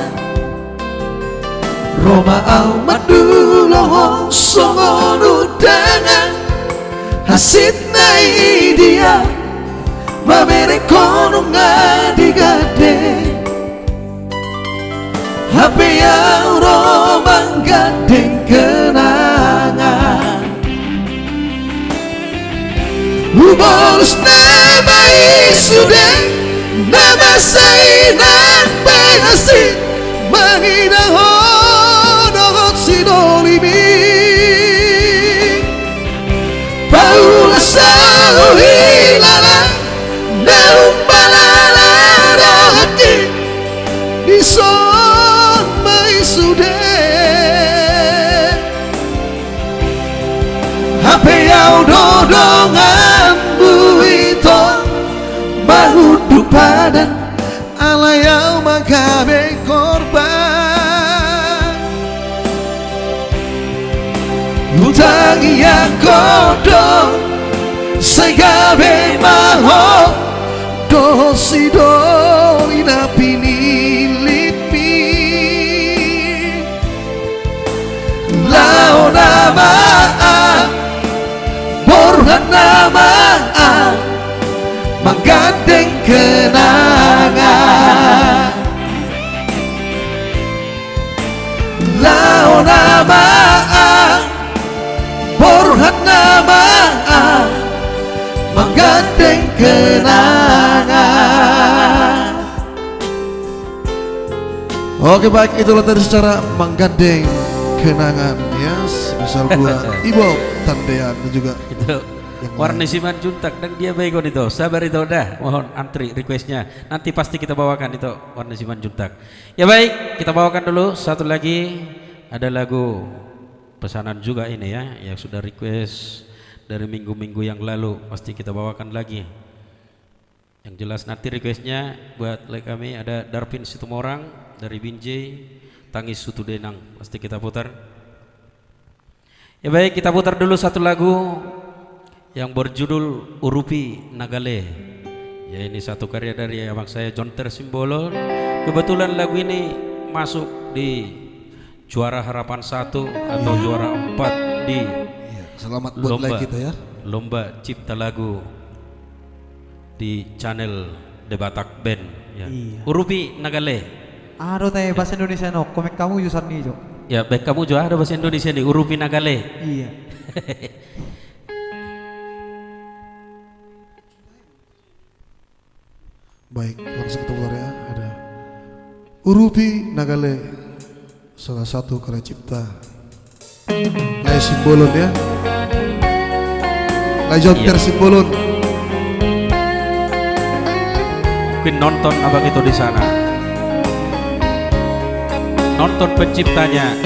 Roma au madulo songo nudangan Hasit nai dia Mamere konunga digade Hape yang Roma gadeng kenangan Hubolus namai sudah Nama sainan behasi Mangina hodohot sidolibi Paula selalu hilang Naumbalala rohati Dison mai sudah Hape au dodong ambu itu Mahudu padan Alayau magabe korban Utangi yang kodok Segabe maho Dosi doli na pinilit mi Lao nama Borhan nama Menggadeng kenangan Lao nama Borhan nama Menggadeng kenangan. Oke baik, itulah tadi secara menggandeng kenangan ya. Misal buat Ibob Tandean dan juga Itu Warni Simanjuntak dan dia baikon itu. Sabar itu dah. Mohon antri requestnya. Nanti pasti kita bawakan itu Warni Simanjuntak. Ya baik, kita bawakan dulu satu lagi. Ada lagu pesanan juga ini ya, yang sudah request dari minggu-minggu yang lalu. Pasti kita bawakan lagi. Yang jelas nanti requestnya buat like kami ada Darpin Situmorang dari Binjai, Tangis Sutu Denang pasti kita putar. Ya baik, kita putar dulu satu lagu yang berjudul Urupi Nagale. Ya ini satu karya dari abang saya John Tersimbolon. Kebetulan lagu ini masuk di juara harapan 1 atau juara 4 di Selamat buat lomba, like kita ya. lomba cipta lagu di channel Debatak Band ya. Iya. Urupi Nagale. Aduh teh bahasa Indonesia no, komik kamu jurusan nih Jo. Ya baik, kamu juga ada bahasa Indonesia nih, Urupi Nagale. Iya. Baik, langsung kita putar ya. Ada Urupi Nagale, salah satu karya cipta Lai Simbolon ya. Lai John Iya. Tersimbolon. Mungkin nonton abang itu di sana, nonton penciptanya.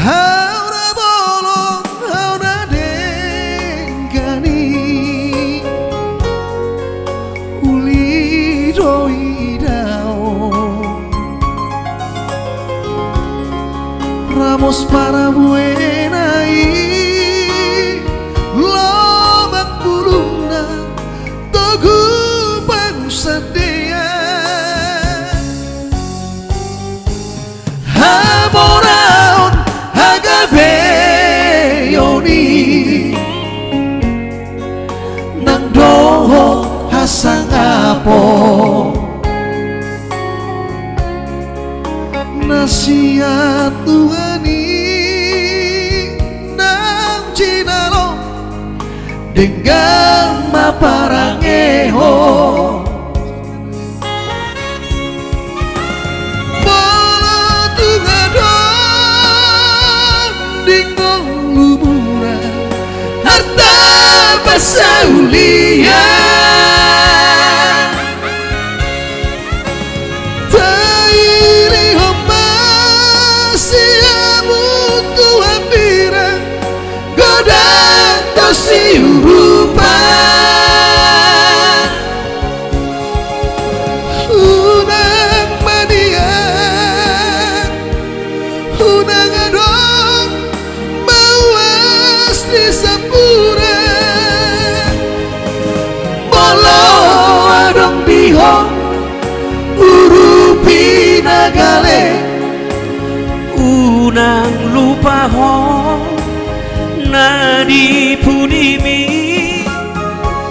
Haura bolong, haura dengkani, uli doi dao, ramos para buenai, lobak buluna, togu bangsadea, hamoraon hagabeyoni, nang doho hasangapo, nasihat Tuhani nang cinalo dengan maparangeho. Saulia tairi homa siamu tuambira godang tosi urupa unang mania unang adong mawas di sapura adong dihong Urupi Nagale, Unang lupa ho nadi punimi,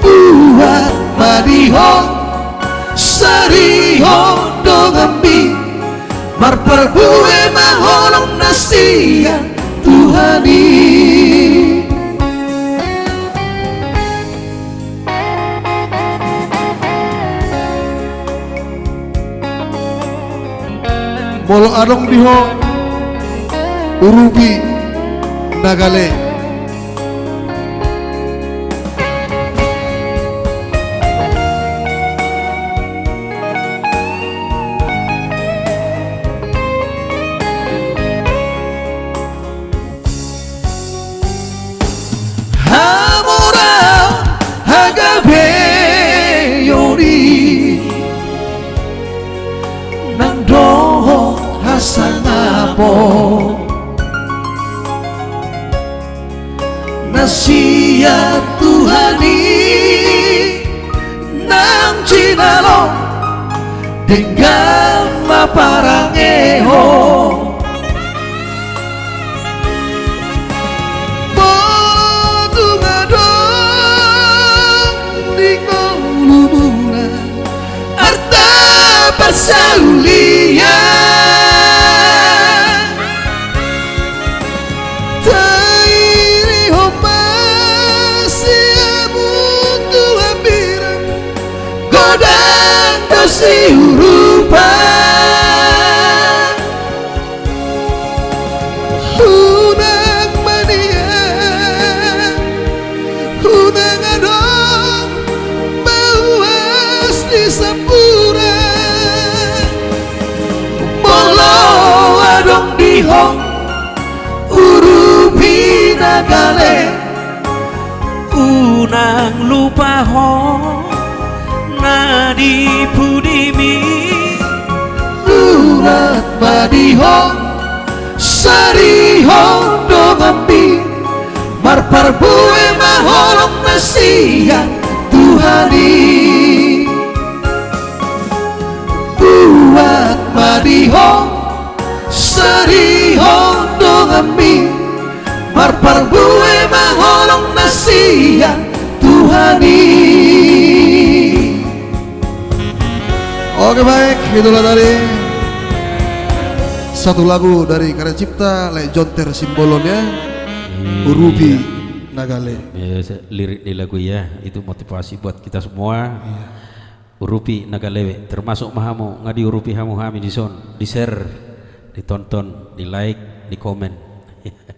buat madihong sarihong dongambi, marperbue maholong nasihan Tuhani. Molo adong diho Urupi Nagale. Hamora hagabeyori nang doho hasangapo, nasihat Tuhani nang cinalo dengan maparangeho. Bodungadong dingong lumuna arta pasaulia tairi homa siamu tuambira godang dosi urupa unang mania unang adong bawas di sapura molo adong dihong Urupi Nagale, unang lupa ho nadi punimi, urat madiho sariho dongampi marpar bue maholong nasihan Tuhani buat madiho sariho dongampi marpar bue maholong nasihan Tuhani. Oke baik, itulah tadi satu lagu dari karya cipta Le Jonter Simbolonnya Urupi Nagale. Lirik di lagu ya itu motivasi buat kita semua. Urupi Nagale termasuk mahamu ngadi urupi hamu hami di son, di share, ditonton, di like, di komen.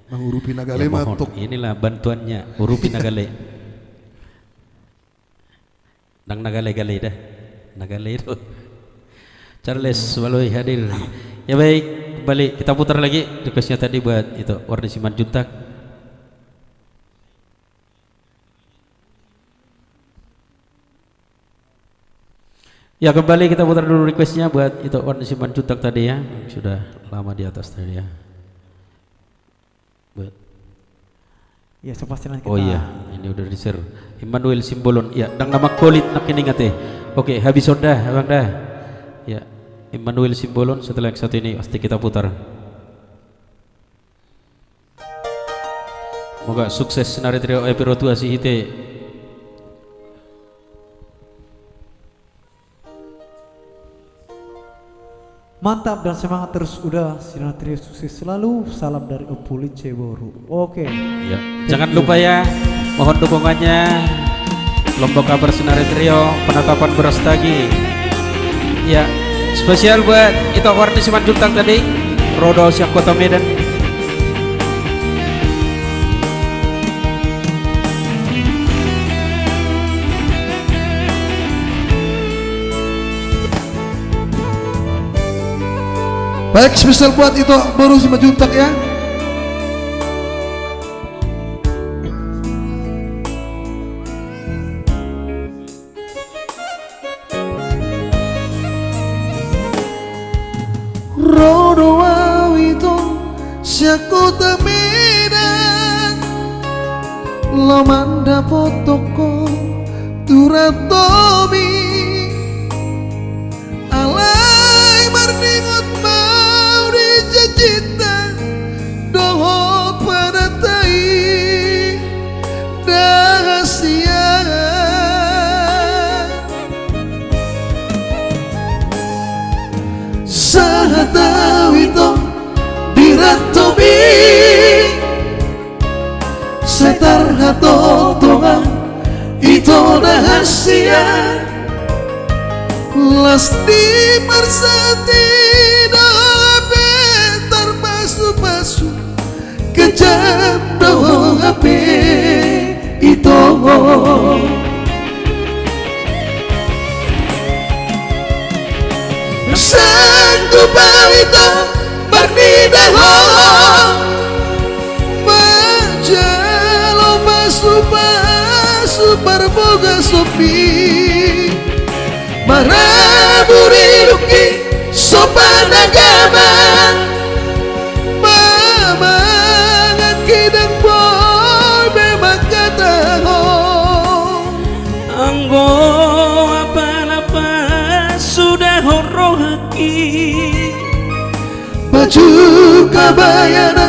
Mang Urupi Nagale Ya, mohon. matuk. Inilah bantuannya Urupi Nagale. Nang Nagale-gale dah. Nagale itu. Charles Waloi hadir. Ya baik, kembali kita putar lagi requestnya tadi buat itu Warni Simanjuntak. Ya kembali kita putar dulu requestnya buat itu Warni Simanjuntak tadi ya, sudah lama di atas tadi ya. Buat Ya sepastinya kita. oh iya, ini udah di share. Immanuel Simbolon, ya, dang nama kolit nak kiningat eh. Oke, habis sudah, abang dah. Ya, Immanuel Simbolon setelah yang satu ini pasti kita putar. Moga sukses senari trio Epiro tua si hite. Mantap dan semangat terus udah Sinar Trio sukses selalu. Salam dari Opulin Ceboru. Oke. Ya, jangan lupa ya, mohon dukungannya. Lombok kabar Sinar Trio penetapan Brastagi. Ya, spesial buat itu Warni Simanjuntak tadi. Rodo Siak Kota Medan. Baik, spesial buat itu baru Simanjuntak ya. Rodo awito Siakota Medan lo manda fotoko turatomi alai mardingot mau dijajita dohot pada tai dahasia sahatawito diratomi setar hatotongan itu rahasia las di mersati doa bentar pasu-pasu kejam doa HP itu sanggup itu bernidaho menjalo pasu-pasu berboga sopi maraburi luki sopan agama mamangan kidang boy memang kataho Anggo apa-apa sudah horohaki baju kabayana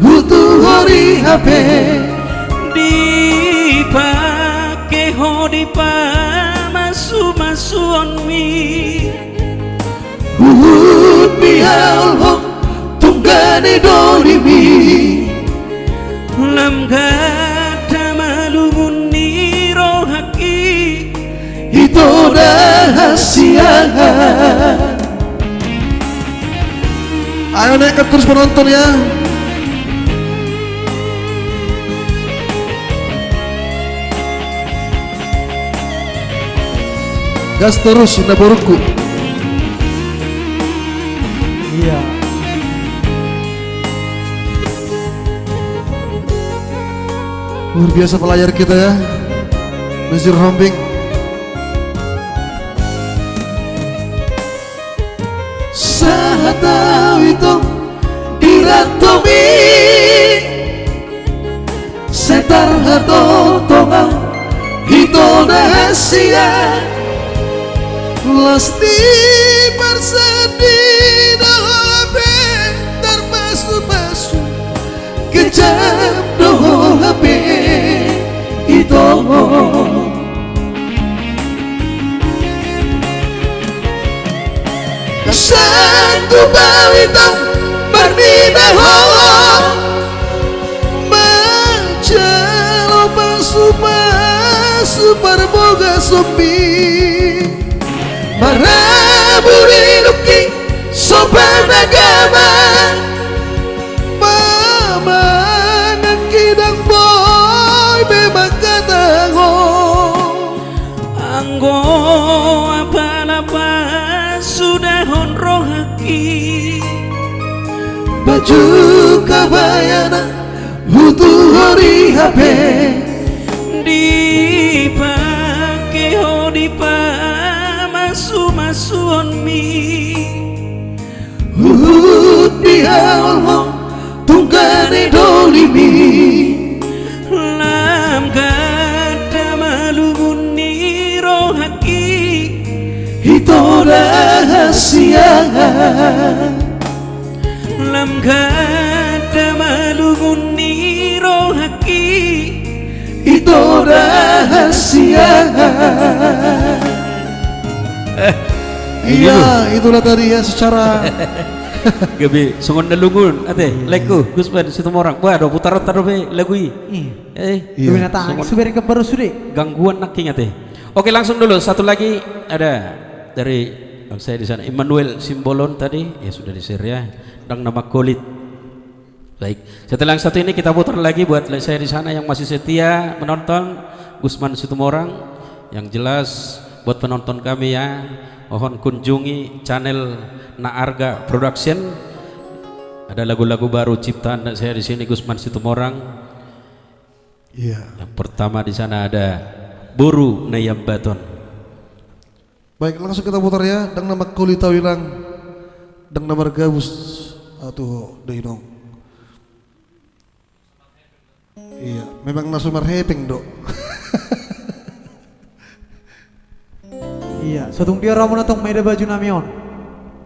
butuh hori HP dipake hodipa masu onmi uhud bihaul hok tunggane dolimi lam gada malumun niro haki itu rahasia. Ayo naikkan terus penonton ya. Gas terus Indah Boruku. Iya. Luar biasa pelayar kita ya, Nazir Hombing. Sahat potongan Hito rahasia Lasti bersedih dobe termasuk-masuk Kejam dobe itu Sanggup bawita bernidaho Macalo pasu-pasu berboga sopi Maraburi luki sopan agama Mamanan kidang boy memang katago Anggo apa-apa sudah honro haki Baju kabayana hutu hori HP dipake ho masu-masuon mi Hut dihaul ho tunggane dolimi lam gada malugun ni rohaki Hito rahasia lam gada malugun ni rohaki Hito rahasia Iya, itulah tadi ya secara gabi sungon nalungun ate leku Gusman Situmorang wah do putar-putar be lagu ini Iya. Binatang suberi ke baru sudah. gangguan naking ate. Oke langsung dulu satu lagi ada dari saya di sana Immanuel Simbolon tadi ya sudah di-share ya dan nama Kolit. Baik setelah yang satu ini kita putar lagi buat saya di sana yang masih setia menonton Gusman Situmorang yang jelas buat penonton kami ya mohon kunjungi channel Naarga Production ada lagu-lagu baru ciptaan saya di sini Gusman Situmorang. Iya. Yang pertama di sana ada Buru Nayambaton. Baik, langsung kita putar ya. Dang nama Kulita Wilang, dang nama Gabus atau Dainong. Iya, memang nasumar hepeng dok. Iya, sotung dia ramu natong maida baju namion.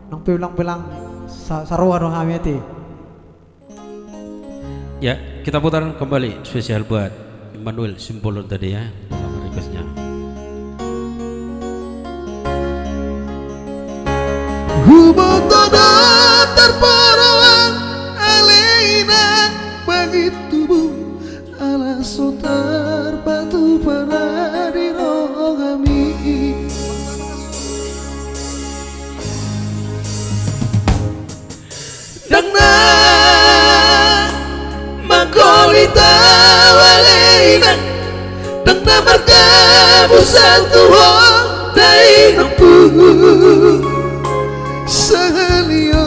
Nang pilang-pilang sarua dong kami ati. Ya, kita putar kembali spesial buat Immanuel Simbolon tadi ya, nama requestnya. Hubotodo terporong alena bagi tubuh ala sotar batu pada di rogami. Dangna makolita walena dangna markabu satu dai nompu Sahalio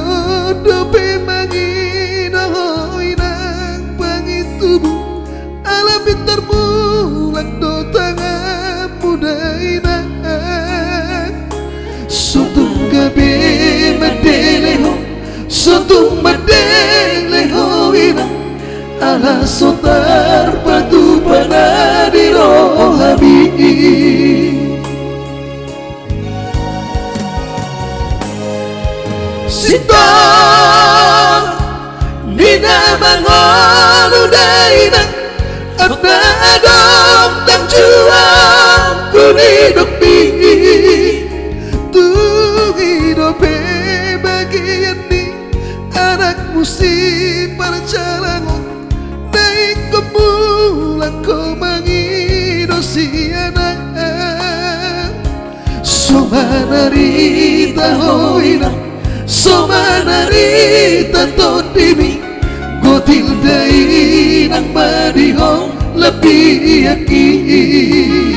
dope mangina hoinang pangitubu ala pintarmu lakdo tangan mudaina Sotung gabi madeleho Sotung madeleho ina ala sotar batu panadiro habi Sito Nina mangolu daina Atna adong tang juang Kunidok bingi Tungidope bagian ni Anak musim parcarangon Naik kemulang ko mangido si anak Somanarita hoina Somanarita todimi Gotil dai nang madihong lebih yakin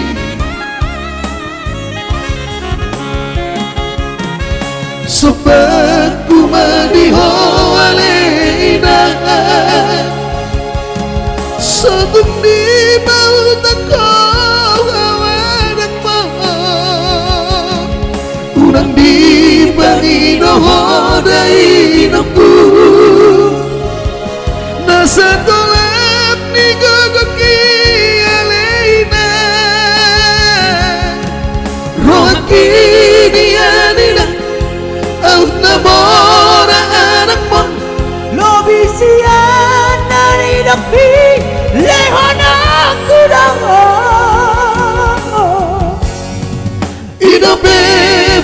Sobat ku madihong alena Sotung di bau takau awanak mahal Urang di Pangino hodai nampu Nasa tolak ni gogoki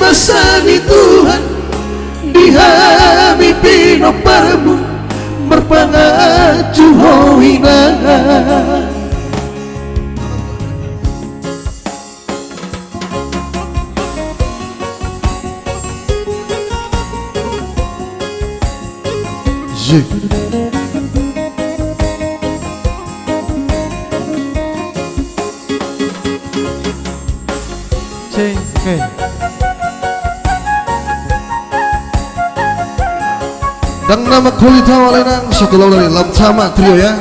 bebasan di Tuhan di hami pino parmu merpangacu hoina. Oke. Dan nama kulita walenang satu lagu dari Lam Tama Trio ya.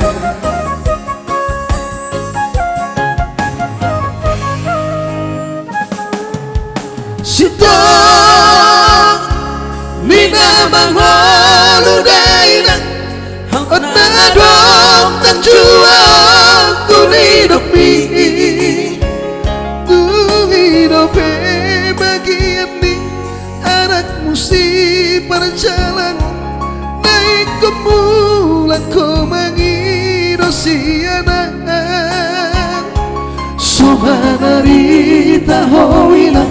Sita Nina Manghalu Daina Otna dong tan jua Kunidok mi Kunidok bagian ni anak musi perjalanan naik kemulan ko mangido siana somanarita hoina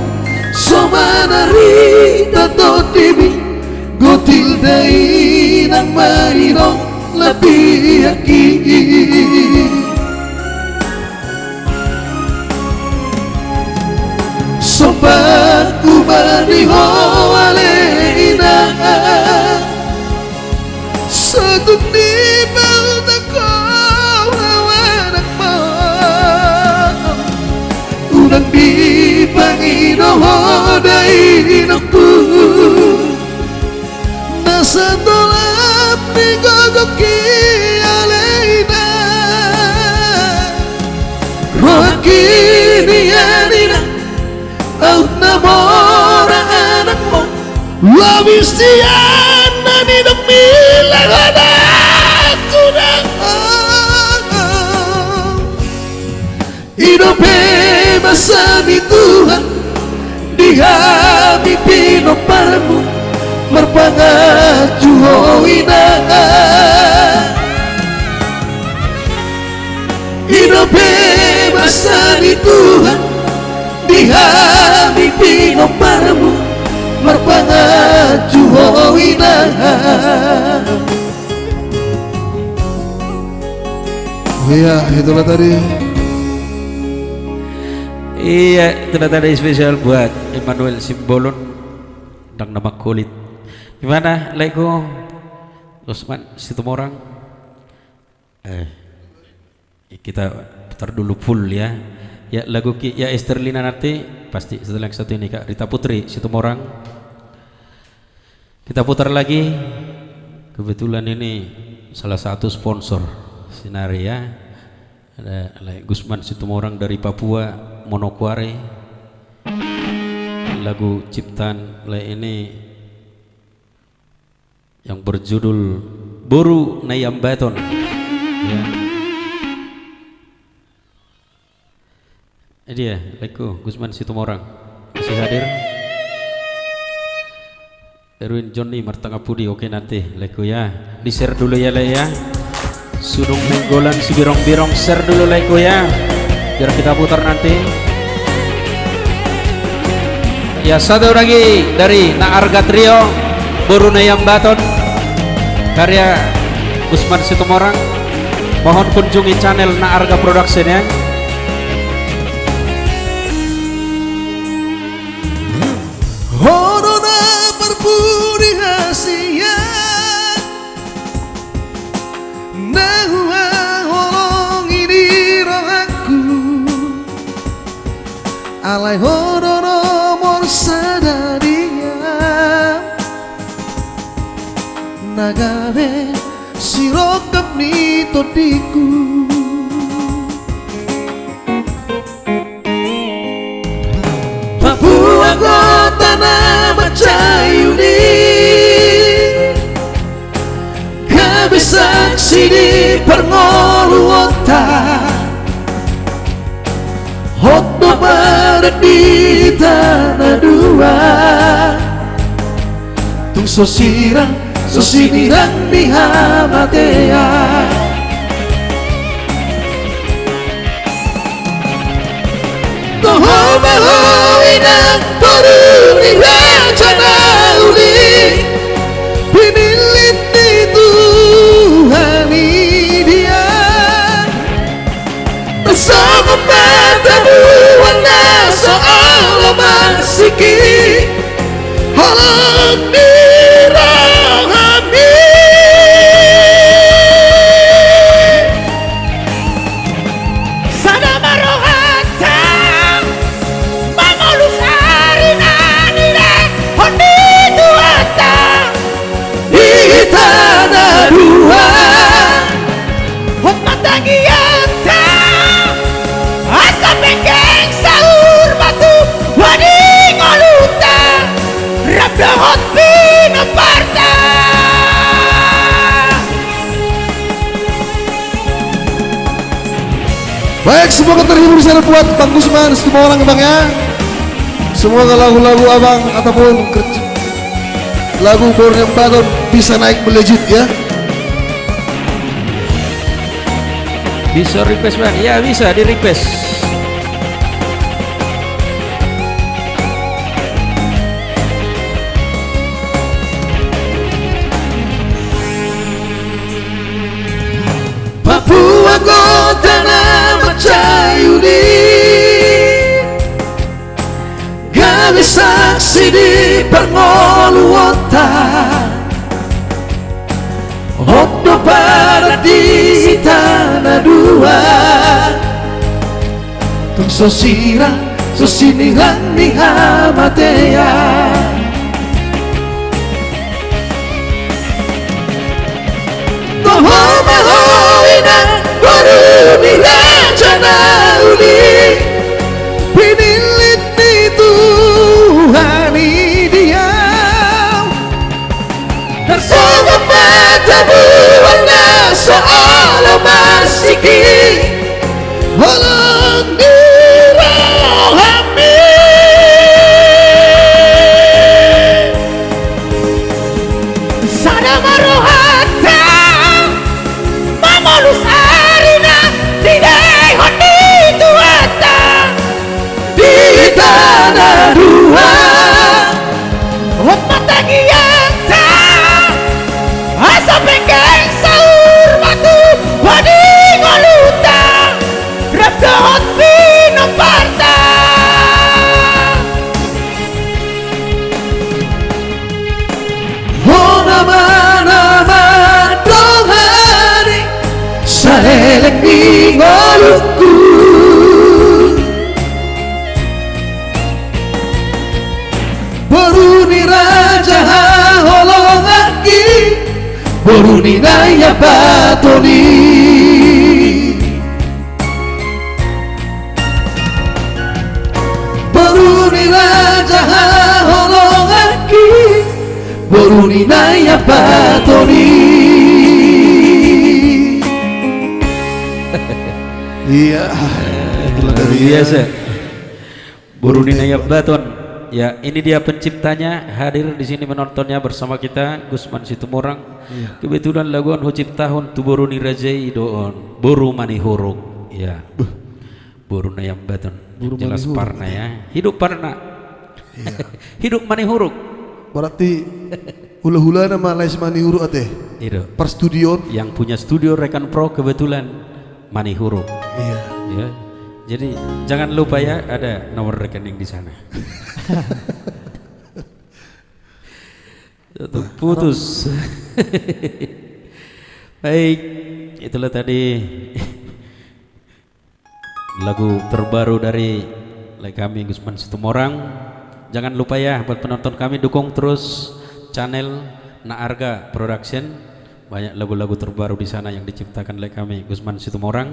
somanarita totimi gotil dai nang marino lebih aki sobat kumaniho aleina satu di bawah kau anak mau unang di pangido hodai nokpu nasa tolap di gogoki aleina rohaki nianina out namora anakmu labisian nani demi lagana sudah hidup bebasan di Tuhan di hati pino parmu merpangacu hoina hidup bebasan di Tuhan di hati pino parmu merpangacu hoina. Iya, itulah tadi. Iya, itulah tadi spesial buat Emmanuel Simbolon dan nama kulit. Gimana, Lego Usman Situmorang? Kita putar dulu full ya. Ya lagu ya Esterlina nanti pasti setelah yang satu ini Kak Rita Putri Situmorang. Kita putar lagi. Kebetulan ini salah satu sponsor Sinari ya. Ada Gusman Situmorang dari Papua Monokwari. Lagu ciptaan ini yang berjudul Boru Nayambaton ya. Ini dia lagu Gusman Situmorang masih hadir. Erwin Johnny Martangapudi oke nanti lagu ya di share dulu ya Le ya. Sudung Nenggolan si birong-birong share dulu lagu ya biar kita putar nanti. Ya satu lagi dari Naarga Trio Boru Nayambaton karya Gusman Situmorang. Mohon kunjungi channel Naarga Production ya. Horona perpuri hasia Nahua holong ini rohaku Alai horona morsadaria Nagabe sirokap ni todiku Papua kota nama cayuni Kabisak sini perngoluota Hotno pada di tanah dua Tung sosirang sosinirang di hamatea toho mahawinang toruni rajana uli pinilit ni Tuhan dia bersama padamu wala soal masiki halang dirahami Sana marohata Mangolus arina nile Hondi duata di tanah dua Hukmat tangiata Asa penggeng sahur batu Wadi ngoluta Rabda hot pinaparta baik, semoga terhibur bisa buat Bang Gusman semua orang Bang ya. Semoga lagu-lagu Abang ataupun lagu Borneo Baton bisa naik melejit ya. Bisa request Bang? Ya bisa di request. Papua kota nama Cayudi Gawe saksi di Pangoluwota Odo barat di tanah dua Tung sosira sosinirang ni hamatea Toho mahawina Waruni rajana uli pinilit ni Tuhan dia bersama padamu wala soal masiki halang dirahami Sana marohata Mangolus arina nile Hondi duata di tanah dua Hukmat tangiata Asa penggeng sahur batu Wadi ngoluta Rabda hot pinaparta oh nama-nama dohani saleleng di ngolukku Boruni raja holongaki Boruni naya batoni Boruni raja holongaki Boruni naya batoni Iya itulah Luar dari biasa. Buruni Nayab Baton. Ya, ini dia penciptanya hadir di sini menontonnya bersama kita Gusman Situmorang. Kebetulan laguan huciptahun tu Boruni Rajai doon. Boru mani hurung. Ya. Boru Nayab Baton. Boru Jelas mani hurung. parna ya. Hidup parna. Hidup mani hurung. berarti hula-hula nama Laismani Huru ate Itu. per studio Yang punya studio Rekan Pro kebetulan mani hurung. iya Ya. Jadi jangan lupa ya ada nomor rekening di sana. Tuh, putus. Baik, itulah tadi lagu terbaru dari kami Gusman Situmorang. Jangan lupa ya buat penonton kami dukung terus channel Naarga Production. Banyak lagu-lagu terbaru di sana yang diciptakan oleh kami Gusman Situmorang.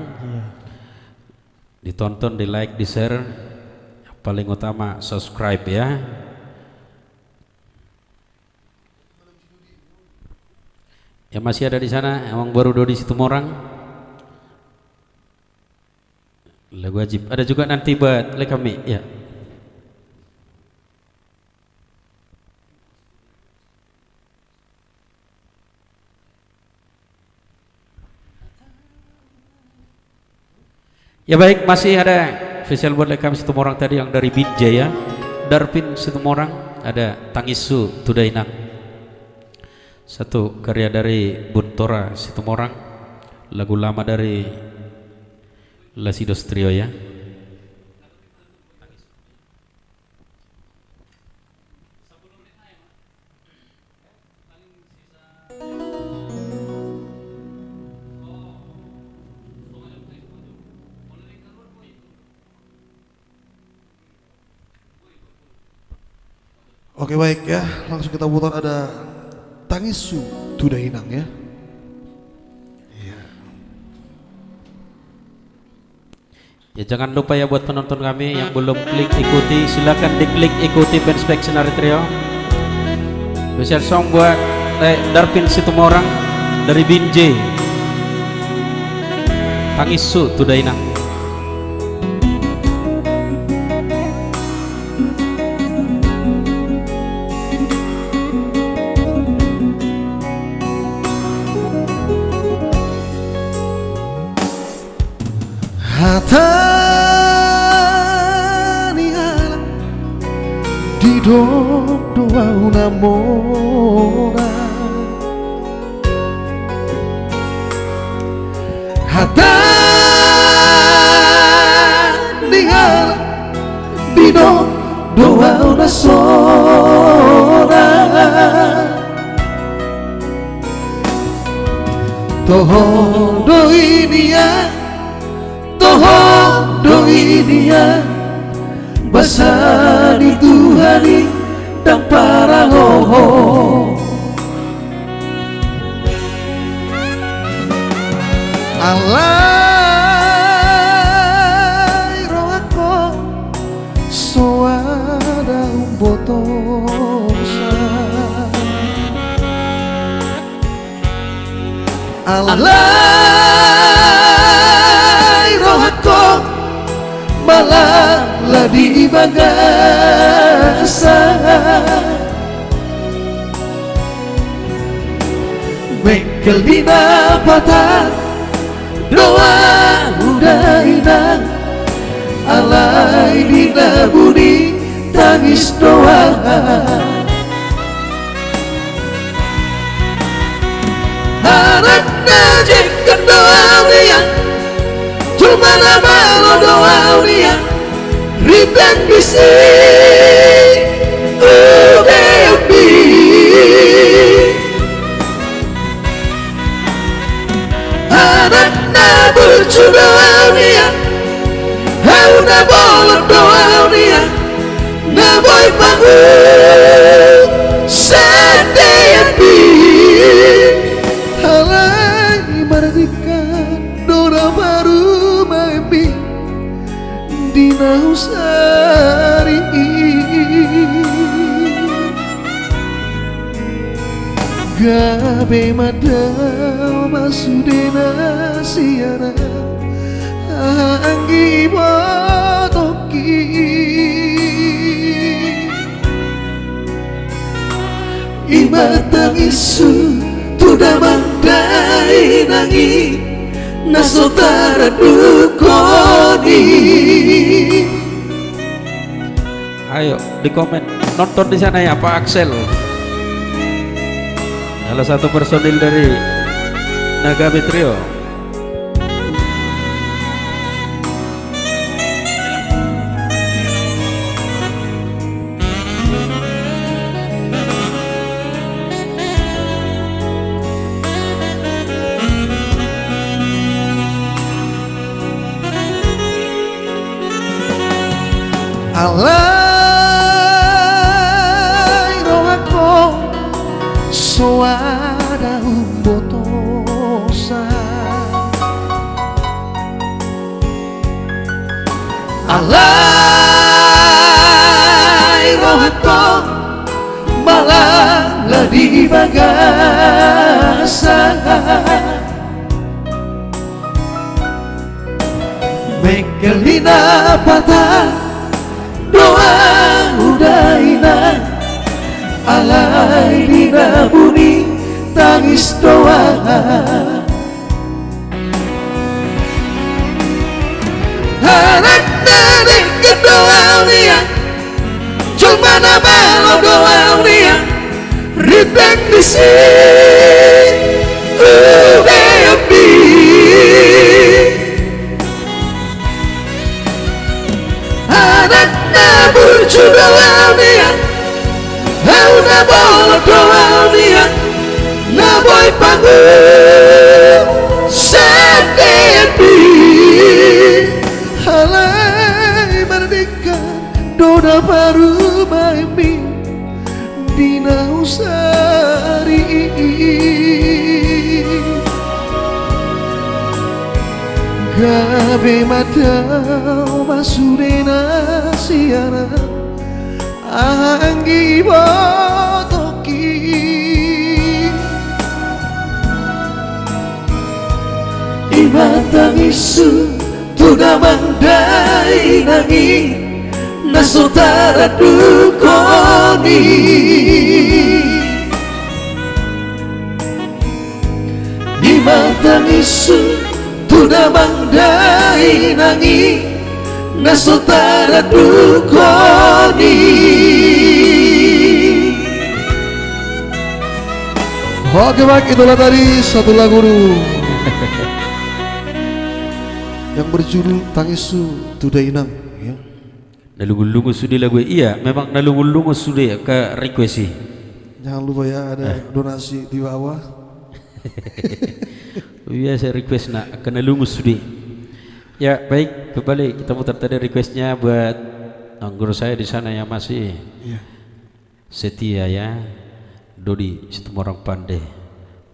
Ditonton, di like, di share, paling utama subscribe ya. Ya masih ada di sana, emang baru di Situmorang. Lagu wajib. Ada juga nanti buat oleh kami ya. Ya baik, masih ada spesial buat kami Situmorang tadi yang dari Binjaya, Darpin Situmorang, ada Tangisu Tudainang. Satu karya dari Buntora Situmorang, lagu lama dari Lasidos Trio ya. Oke baik ya, langsung kita putar ada Tangisu Tudainang ya. Ya jangan lupa ya buat penonton kami yang belum klik ikuti, silakan diklik ikuti Fanspage Senari Trio. Special song buat Darpin Situmorang dari Binjai, Tangisu Tudainang. Hatani ala di doa unamora, hatani ala di doa unasora, toho do ini ya, toho do ini ya, basa di Tuhani dan para hoho. Alai rohako soada umbotosa, alai rohako malah di bagasa, bengkel dina patah doa udah inang, alai dina budi tangis doa, harap najikan doa dia, cuma nama lo doa dia, riben bisi udebi, harap na bercu doa dia, hau na bolong doa dia, na boy bangun sedebi, halai mardikan dora baru maemi dina usari, gabe madau masudena siara anggi botoki, imatang isu tuda mandai nangi nasotara dukoni. Ayo di komen nonton di sana ya Pak Axel, salah satu personil dari Nagabe Trio. Alai rohako soada umbotosa, alai rohako malah di bagasa, bengkel hina patah doa udah inang, alai dina buni tangis doa, harap nia cuma nama lo doang nia riteng di sini udah bi anaknya berjudoan nia na boleh doang nia na boy panggung sedepi halai merdeka doda baru maimi dina usari gabe madau masudena siara anggi botoki ibatang isu tuna mandai nangi nasotara dukoni ibatang isu tuna mandai nangi nasotara dukoni. Oke baik, itulah tadi satu lagu yang berjudul Tangisu Tuda Inang ya. Nalungu-lungu sudah lagu iya memang nalungu-lungu sudah ke requesti. Jangan lupa ya ada donasi di bawah. Biasa request nak ke nalungu sudah. Ya baik, kembali kita putar tadi requestnya buat guru saya di sana yang masih setia ya, Dodi situ orang pandai.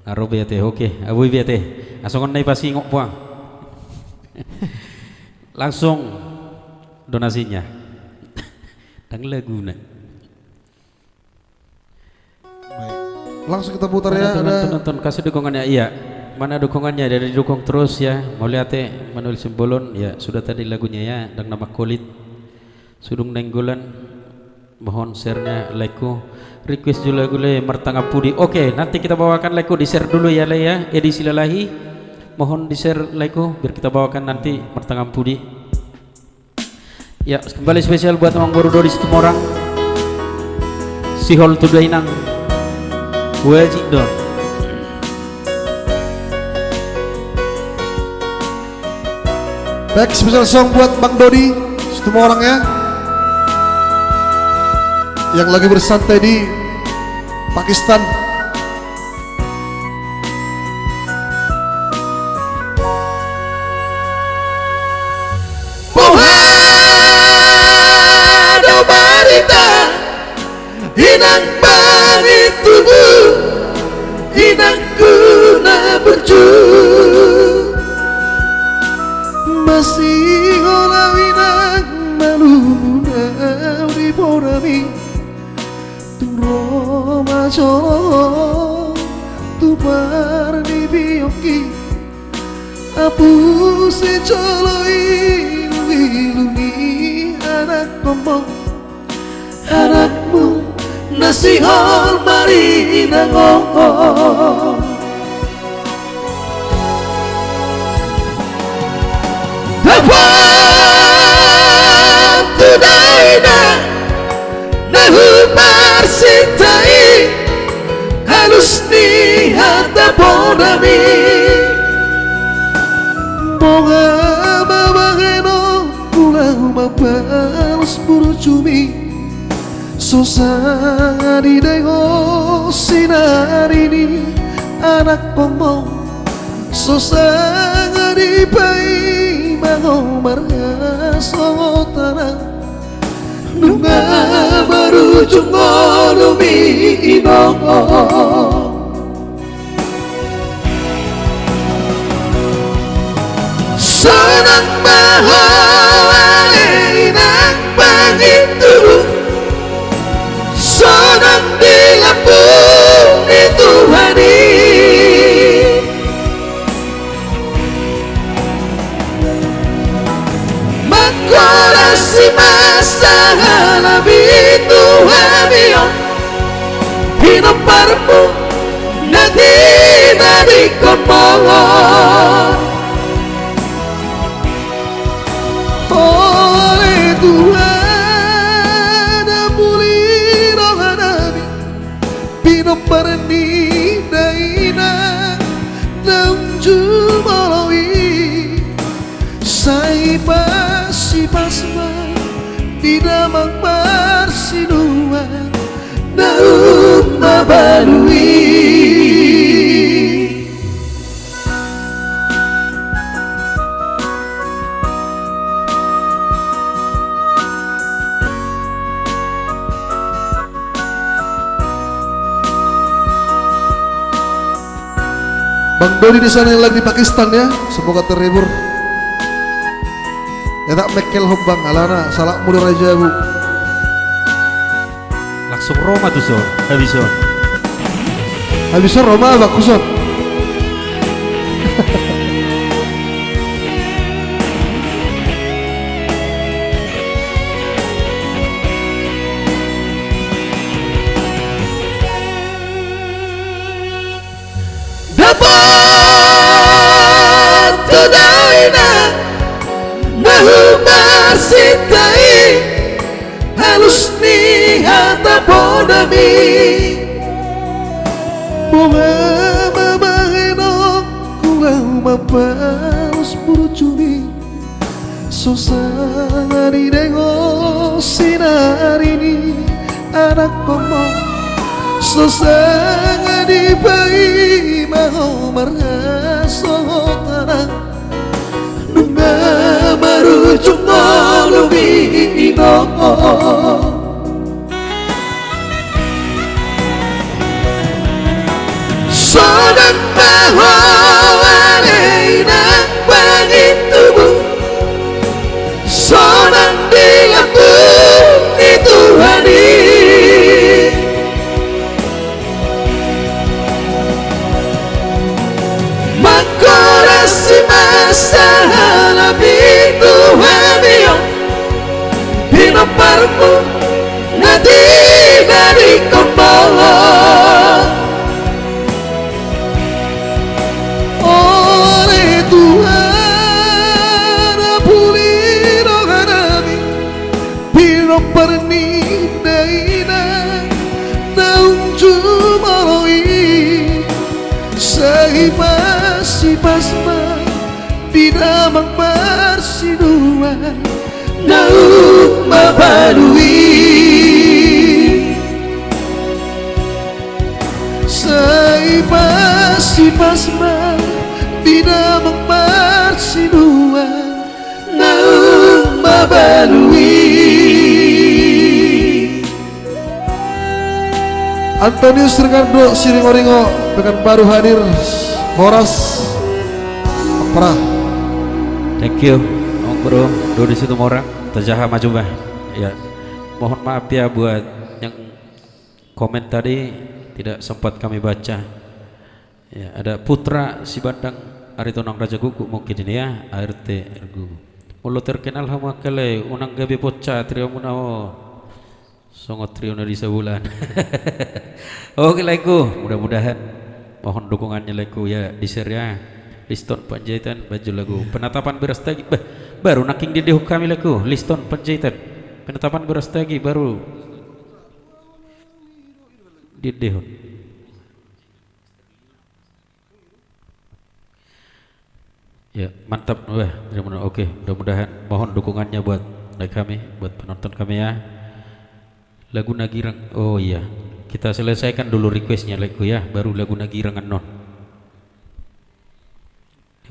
Ngaro biate oke, abu biate. Asongan nai pasti ngok puang. Langsung donasinya. Tang lagu nak. Baik. Langsung kita putar ya ada Tonton kasih dukungannya iya. Mana dukungannya dari dukung terus ya. Mauliate Manuel Simbolon ya sudah tadi lagunya ya dan nama Kulit Sudung Nenggolan mohon share-nya like-ku request juga lagu le Mertangga Pudi. Oke nanti kita bawakan like-ku di share dulu ya le ya edisi lelahi mohon di share like-ku biar kita bawakan nanti Mertangga Pudi ya. Kembali spesial buat Mang Borudo di situ orang Sihol Tudainang wajib dong. back special song buat Bang Dodi semua orang ya yang lagi bersantai di Pakistan. Pohado barita hinang bani tubuh hinang guna berjuang masih olawinang maluna di porami turo macolo tupar di bioki apu se colo ilungi anak ngomong anakmu nasi hol marina ngomong Tudaina nahu marsintai halus ni hata podami Moga mabageno pulang mabalos puro cumi Susah di dengo sinari ni anak ngomong Susah di pai mangomar sotara nunga baru cungolo mi inongo sonang mahawale nang pangitu sonang di lampung itu hari si masa halabitu habio hino parmu nanti nadi komolo oleh Tuhan parni daina nang jumalawi sai pasi pasma di damang parsinuan daun mabalui. Bang Dodi di sana yang lagi di Pakistan ya, semoga terhibur. Ya tak mekel hobbang alana salak muda raja bu. Langsung Roma tuh son, habis son. Habisnya Roma baguson. Dapat tudawina nahumarsitai halus ni hatapodami Bunga mabahinok kulang mapalos burcumi Susana di dengo sinarini anak komo Susana di bayi mau merasotana Nunga marujuk ngolumi inoko Sonang bahawane inang bangit tubuh Sonang dilaku itu hari Makorasi masalah pintu hamiyo Pinoparmu nanti dari kombawa Oleh Tuhan puliro kanami Pino parni daina naung jumaloi Sahipasi pasma di damang parsinuan Naung mabalui Sahipasi pasma di damang parsinuan Naung mabalui Antonius Ricardo Siringoringo Pekanbaru hadir Horas Perah. Thank you, Om Bro. Dodi Situmorang, Tajaha Maju bah. Ya, mohon maaf ya buat yang komen tadi tidak sempat kami baca. Ya, ada Putra Sibandang Aritonang Raja Gugu mungkin ini ya, ART Ergu. Mulut terkenal hamakale unang gabi poca trio munao. Songot trio dari sebulan. Oke laiku, mudah-mudahan mohon dukungannya laiku ya di share ya. Liston Panjaitan baju lagu penetapan berastagi baru naking di kami lagu Liston Panjaitan penetapan berastagi baru di dehun ya mantap wah oke mudah-mudahan mohon dukungannya buat kami buat penonton kami ya lagu Nagirang oh iya kita selesaikan dulu requestnya lagu ya baru lagu Nagirang non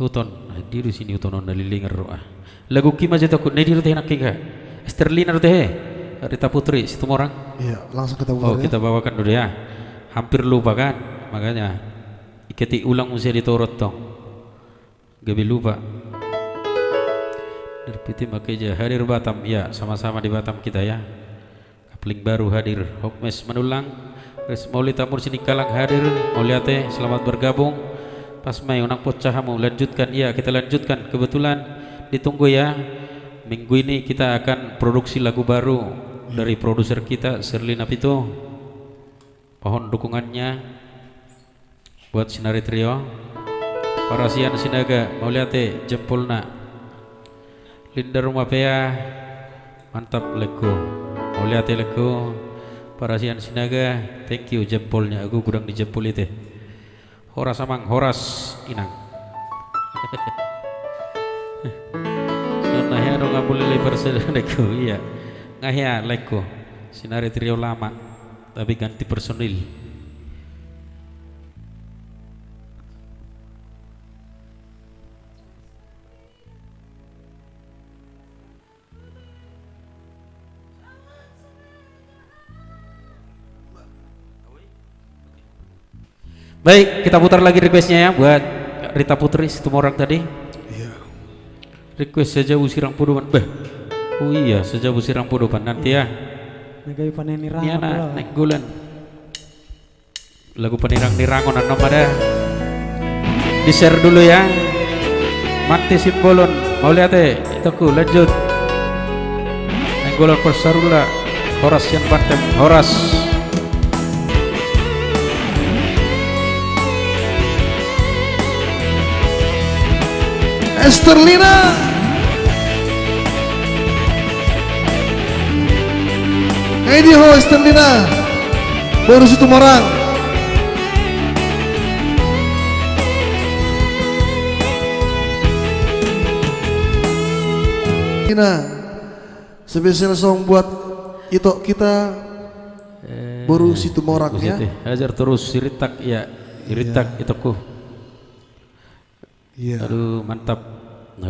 Huton, di sini huton nalilingar roa. Lagu kima aja takut, nedi rute nak kika. Sterlina rute, Rita Putri, situ orang. Iya, langsung kita Oh, kita bawakan dulu ya. Hampir lupa kan, makanya iketi ulang mesti ditorot tong. Gabi lupa. Derpiti makeja hadir Batam, ya sama-sama di Batam kita ya. Kapling baru hadir, Hokmes menulang. Mauli Tamur sini kalang hadir, Mauliate selamat bergabung. Pas Mei unang pocahamu lanjutkan ya kita lanjutkan kebetulan ditunggu ya minggu ini kita akan produksi lagu baru dari produser kita Sherlina Pito mohon dukungannya buat Sinari Trio Parasian Sinaga Mauliate Jempolna Linda Rumah Pea mantap lagu Mauliate lagu Parasian Sinaga, thank you jempolnya, aku kurang dijempol itu. Horas Amang, Horas Inang. So nahya dong ngapul lebar sedekku, iya. Ngahya leko, Sinari trio lama, tapi ganti personil. Baik, kita putar lagi requestnya ya buat Rita Putri Situmorang tadi. Iya. Request sejauh sirang puduman. Oh iya, sejauh sirang puduman nanti ya. Nagai paneni Ini rahap anak lah. naik gulan. Lagu penirang nirangon anom ada. Di share dulu ya. Mati simbolon. Mau lihat itu ku lanjut. Naik gulan persarula. Horas yang bantem. Horas. Esterlina. Edi ho Esterlina. Baru Situmorang. Ina. Spesial song buat Ito kita baru Situmorang ya. Hajar terus siritak ya. Siritak itu ku. Iya. Aduh mantap.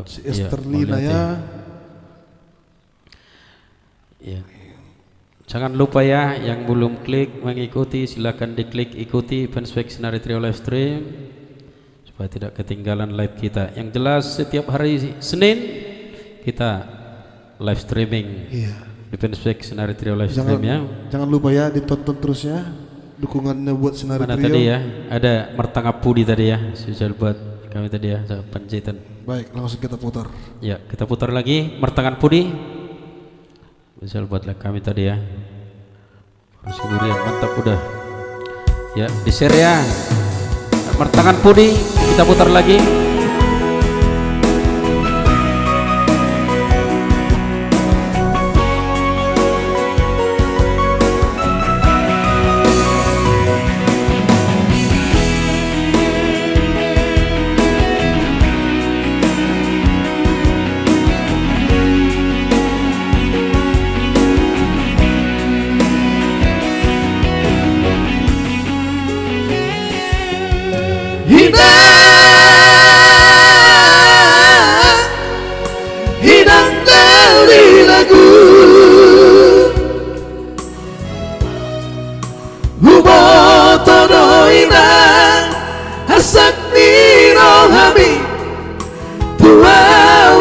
Si Iya, Esterlina mau lihat ya. Ya. Jangan lupa ya yang belum klik mengikuti silakan diklik ikuti fanspage Sinari Trio live stream supaya tidak ketinggalan live kita. Yang jelas setiap hari Senin kita live streaming Iya. di fanspage Sinari Trio live stream ya. Jangan lupa ya ditonton terus ya. Dukungannya buat Sinari Mana Trio. tadi ya? Ada Mertangap Pudi tadi ya. Spesial buat kami tadi ya, Panjaitan. Baik, langsung kita putar. Ya, kita putar lagi Mertangan Pudi. Spesial buat kami tadi ya. Harus yang mantap udah. Ya, di share ya. Mertangan Pudi kita putar lagi. Hinang dari lagu Hubotono inang hasak nirohami tua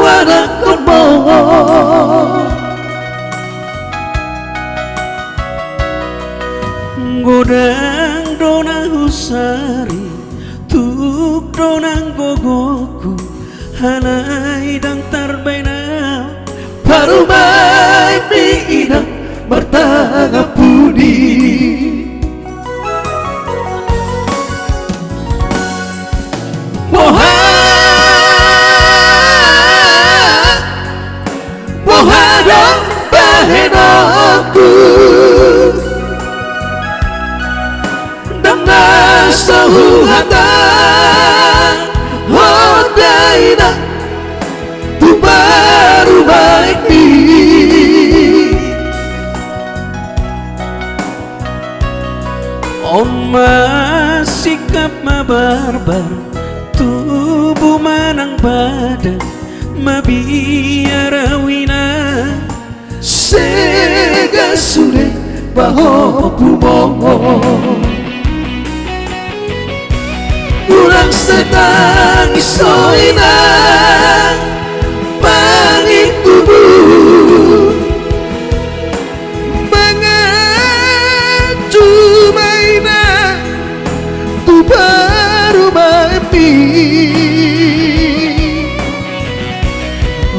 wanak konmo Godang dona husari tuk donang gogoku hanai dang tarbaina Parumai mi inang Mertangap Pudi Mohadong bahenoku Dan nasahu hatan Hodaina Tu baru baik ni Oma sikap mabarbar tubuh manang badan mabiarawina Sega sure baho pumongo Urang setang isoina Pangit tubuh Mengaju maina Tu baru mati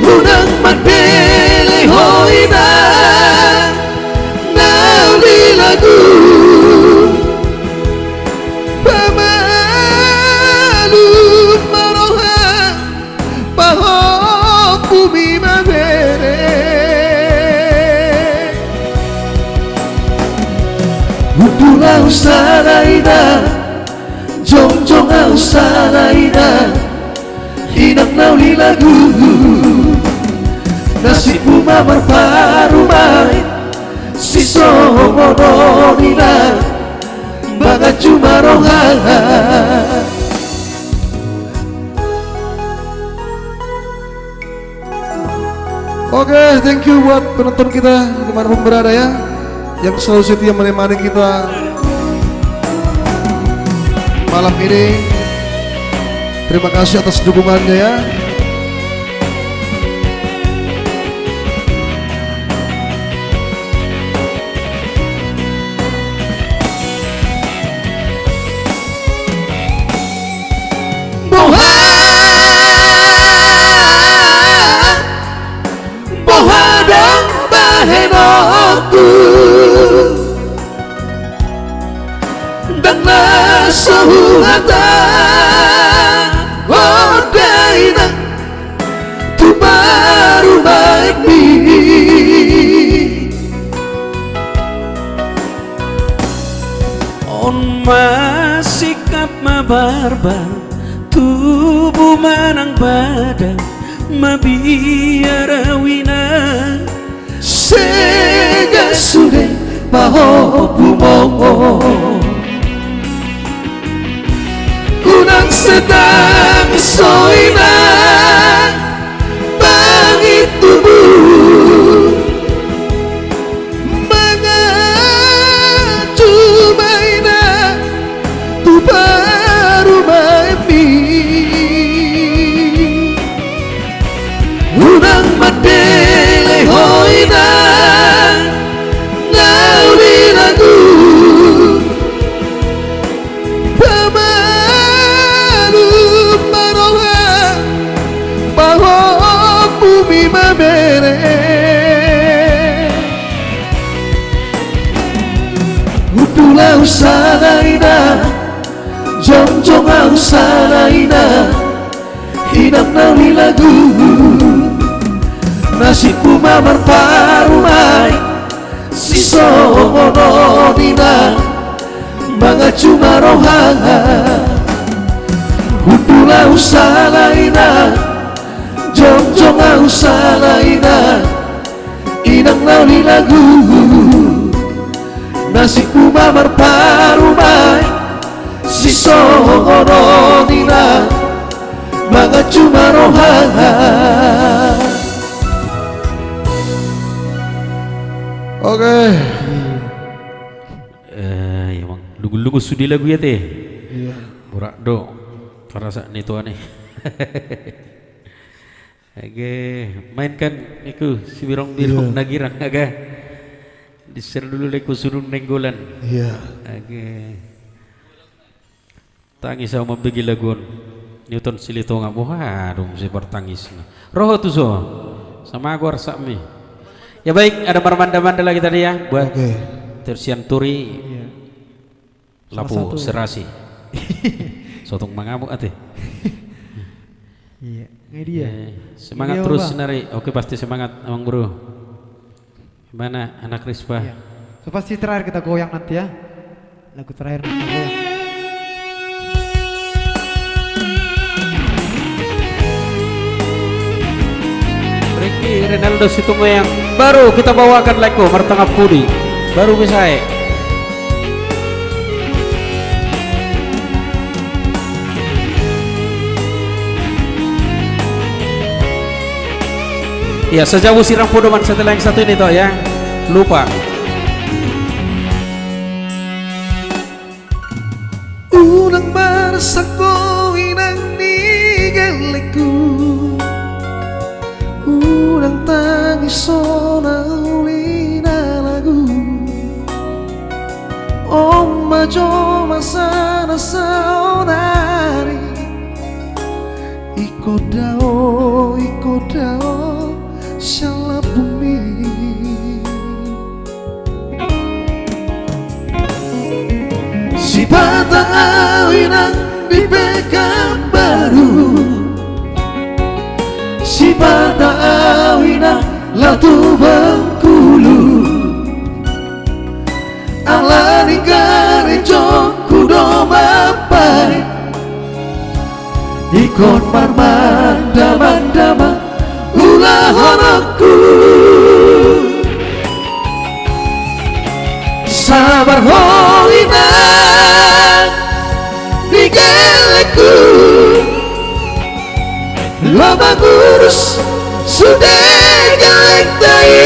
Unang mandele hoina Nauli lagu Pamalu maroha Paho bumi mabere Utulah usaraina Jongjong usaraina Hinang nauli lagu Nasibmu mamar parumai Siso mononina Baga cuma rohang. Oke, thank you buat penonton kita dimanapun berada ya, yang selalu setia menemani kita malam ini. Terima kasih atas dukungannya ya. Dan nasuhata Odaina Tu baru baik ni On masikap mabarbar tubuh manang badan mabiarawina Sega sude paho pumongo Unang sedang soina Bangit tubuh Mengaju maina Tu baru maimi Unang madele hoina Nauli lagu Utulah usaraina Jongjong usaraina Hinang nauli lagu Nasibku mamar parumai Siso mononina Manga cuma rohang. Utulah usaraina Jongjong usaraina Hinang nauli lagu Nasibku mamar parumai Siso mononina Manga cuma rohang. Oke. Emang lugu-lugu sudi lagu ya teh. Iya. Burak do. Terasa nih tuan nih. Oke, mainkan iku si birong-birong nagirang aga. Diser dulu leku surung nenggolan. Iya. Oke. Tangis sama begi laguan. Newton silito nggak waduh mesti bertangis. Roh tuh so. Sama aku arsami. Ya baik, ada marmanda-manda lagi tadi ya buat Tersian Turi. Iya. Lapu serasi. Sotong mangamuk ate. Iya, ini dia. Semangat Ini terus Bang. nari. Oke pasti semangat Abang Bro. Gimana anak Rispa? Iya. So, pasti terakhir kita goyang nanti ya. Lagu terakhir kita goyang. Ricky Renaldo Situmayang baru kita bawakan lagu Martangap Budi. Baru bisa ya sejauh sirang podoman setelah yang satu ini toh ya. Lupa. Unang marsako inang nigeleku Unang tangisona ulina lagu Om majo masana saonari Ikodao Shala bumi Si bata awinang di Pekanbaru Si bata awinang latu Bengkulu Ala ningkari ikon marmandama ulah honokku sabar hoina digeleku loba ngurus sudah gelek dai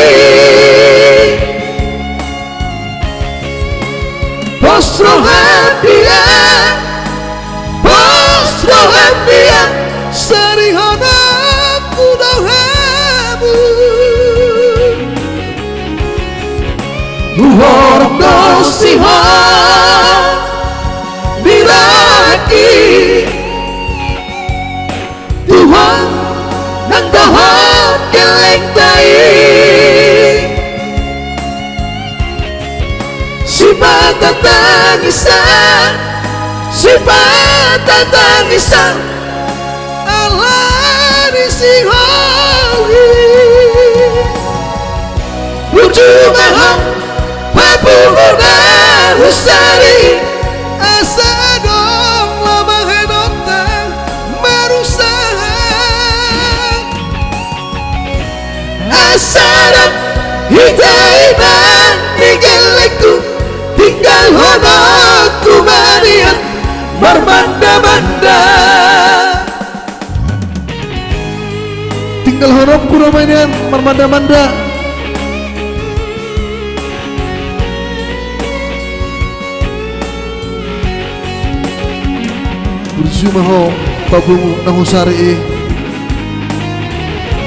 posrohan dia sarihana kudahamu Horong dosiha diraki Tuhan nang dahot geleng dai sifat tangisan Allah disihowi wujud maham papuna husari asa dong lama hedotang marusaha asaran hitainan digeleku tinggal honokku manian marmanda-manda tinggal honokku namanya marmanda-manda berjumah ho pabumu nahusari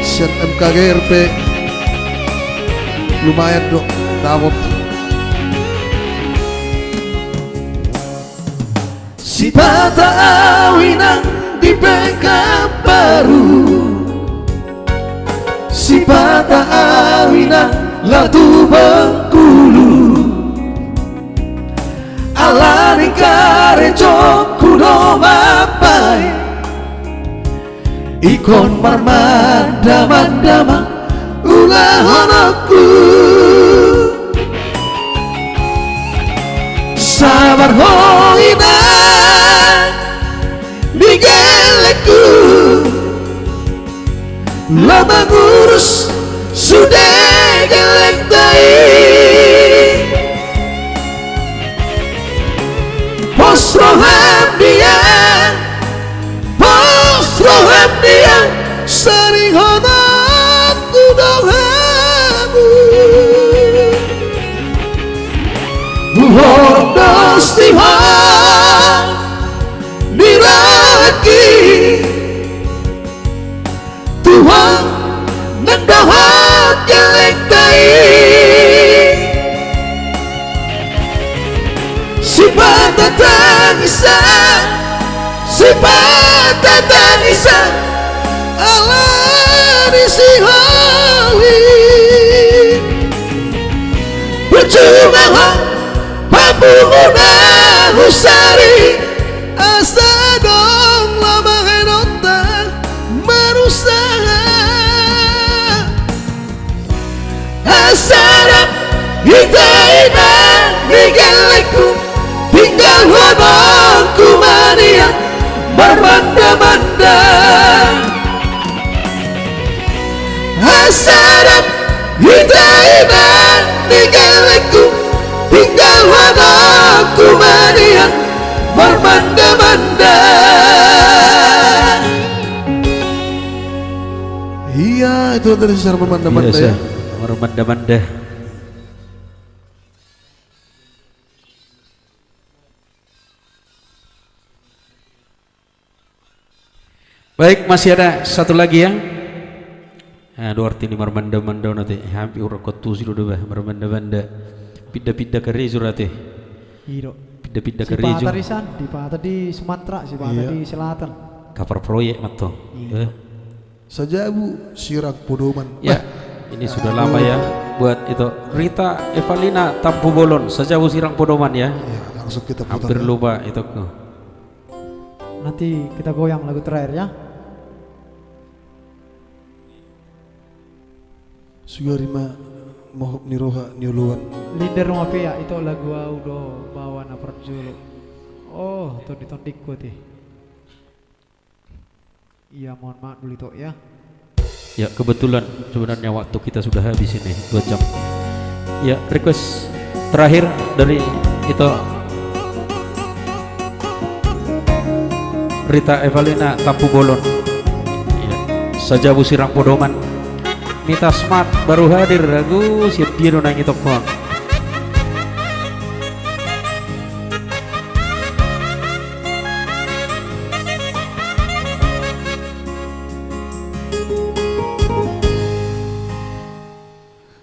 siat MKGRP lumayan dong dapat si bata awinang di bengkak baru si bata awinang latu Bengkulu alani karejo kuno mapai ikon marmandama ulah honokku sabar hoina digeleku lama ngurus sudah gelek dai posrohan dia sering honokku dohamu Hordostihan diraki Tuhan nang dahot gelek dai sifat tangisan Allah disihowi berjumaha pamuna husari asa dong lama hedotang marusaha asarap hitaina digeleku tinggal honokku manian marmanda-manda asarap hitaina digeleku tinggal honokku manian marmanda-manda iya itu dari secara marmanda-manda ya marmanda-manda. Baik, masih ada satu lagi ya. Dua arti ini marmanda-manda nanti. Hampir orang kotu sih udah marmanda-manda. Pindah-pindah ke Rejo nanti. Iya. Pindah-pindah Si ke Rejo. Pak Tarisan, di Pak di Sumatera, si Pak di Selatan. Cover proyek mato. saja Bu Sirak Podoman. Ya, ini sudah lama ya buat itu. Rita Evalina Tampu Bolon, Sejauh Sirang Podoman ya. Ya, langsung kita putar. Hampir lupa itu. Nanti kita goyang lagu terakhir ya. Sugarima mohon niroha niuluan. Linder rumah pea itu lagu audo bawa na perjulu. Oh, tuh ditondikku tih. Iya, mohon maaf dulu Tok ya. Ya kebetulan sebenarnya waktu kita sudah habis ini 2 jam. Ya request terakhir dari itu Rita Evalina Tampu Bolon ya. Saja Busirang Podoman Mita Smart baru hadir lagu siap dia nonangi tokon.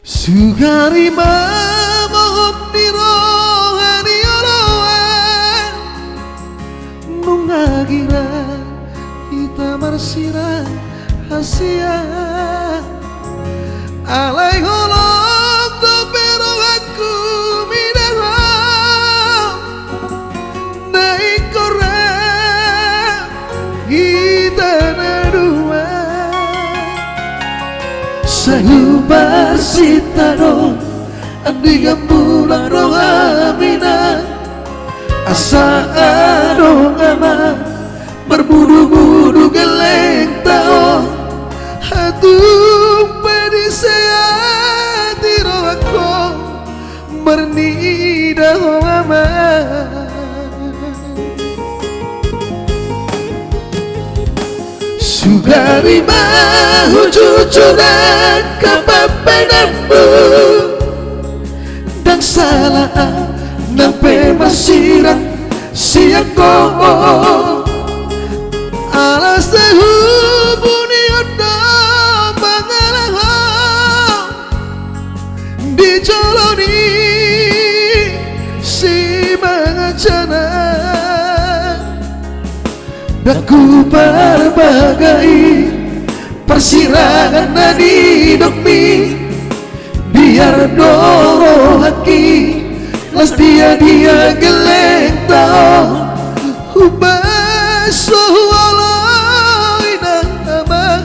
Sugarima mohon dirohani oloan nungagira kita marsira hasia alai holong do pero aku midara naik korang kita nadua Sahubar sitano andi gambulang rohamina asa adong ama berbudu-budu geleng tao hatung pedisea tiro ako bernida ama Sugari bahu cucuran kapapenanmu dan salah nampe masirang siako alas dehubuni odo pangalango dicoloni si mangacana Daku berbagai persirangan nadi dokmi biar doro haki las dia geleng tau hubaso waloi nama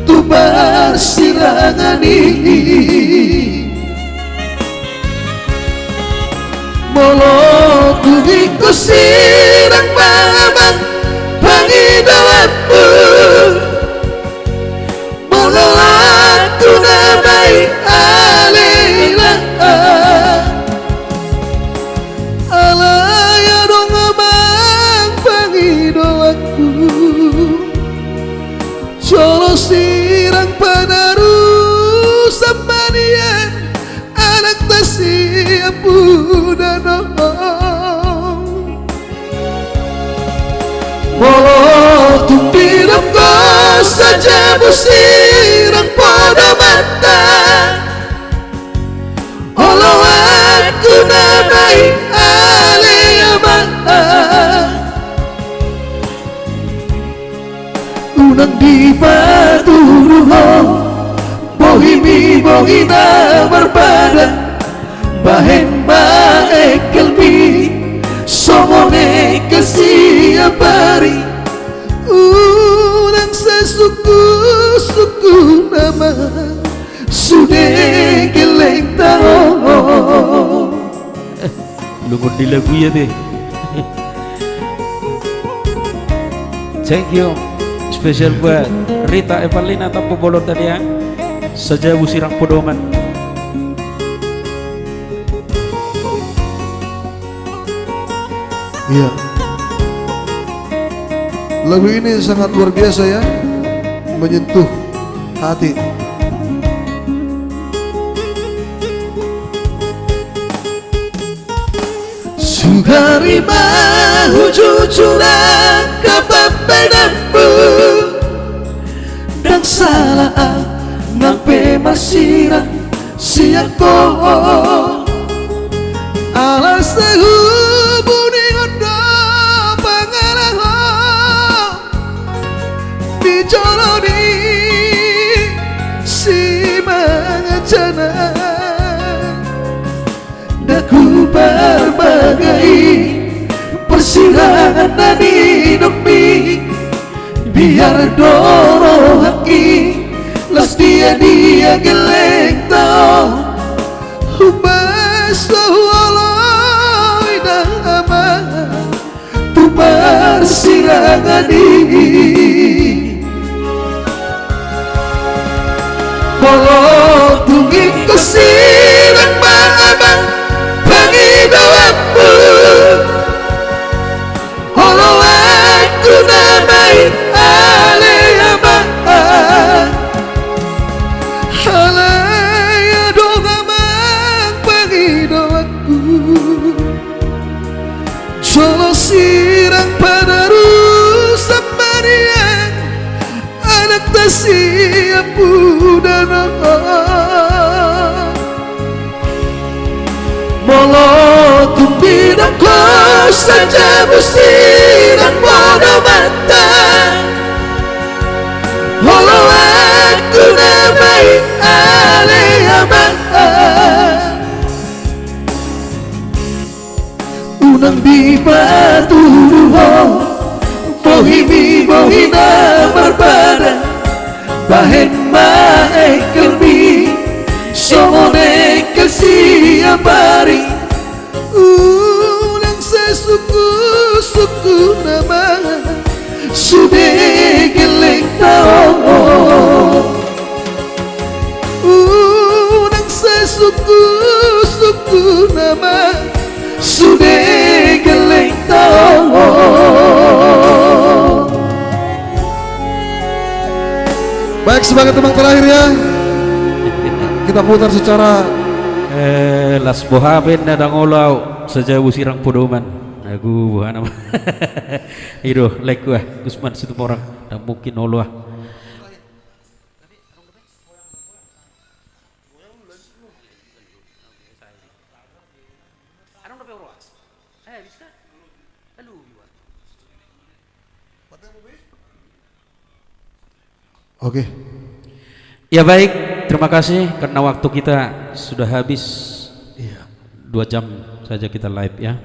tu persirangan ini molo tu iku sirang mamang Pangidalamu Mengelaku namai alila Alaya dong abang pangidalaku Jolo sirang padaru Sambanian anak tasiapu danong Walau tumpirap ko saja busirang pada mata Walau aku namai aliyamata Unang di paturuho Bohimi bohina berbada Bahen baek kelbi Somone kesiapari Urang sesuku-suku nama Sudah geleng tau Lu ngerti lagu ya deh. Thank you spesial buat Rita Evalina Tampu Bolon tadi ya. Saja Busirang Podoman. Iya. Lagu ini sangat luar biasa ya, menyentuh hati. Sugari bahu cucuran kapapenanmu dan salah nampe masirang siako alas hubuni odo pangalango dicoloni si mangacana daku berbagai persirangan nadi dokmi biar doro haki las dia geleng tau hubaso waloi nama tu persirangan ini Walau tunggi kusirang maabang Pangidawamu Walau aku namai Aleyamang Alaya dogamang Pangidawaku Jolo sirang padaru Samarian Anak tasia pudana Molo tumbidak ko saja musirang bodo mata Molo aku namai Aleyamang Unang di patuho Bohimi bohina berbada Bahen mae kelbi Somone kesiapari Unang sesuku-suku nama Sudah geleng tao Unang sesuku-suku nama Sudah geleng tao Baik, sebagai teman terakhir ya kita putar secara Las bohaben na dangolau sejauh sirang podoman aku buah nama itu like gua Gusman situ orang dan mungkin Allah Oke. Ya baik, terima kasih karena waktu kita sudah habis. 2 jam saja kita live ya.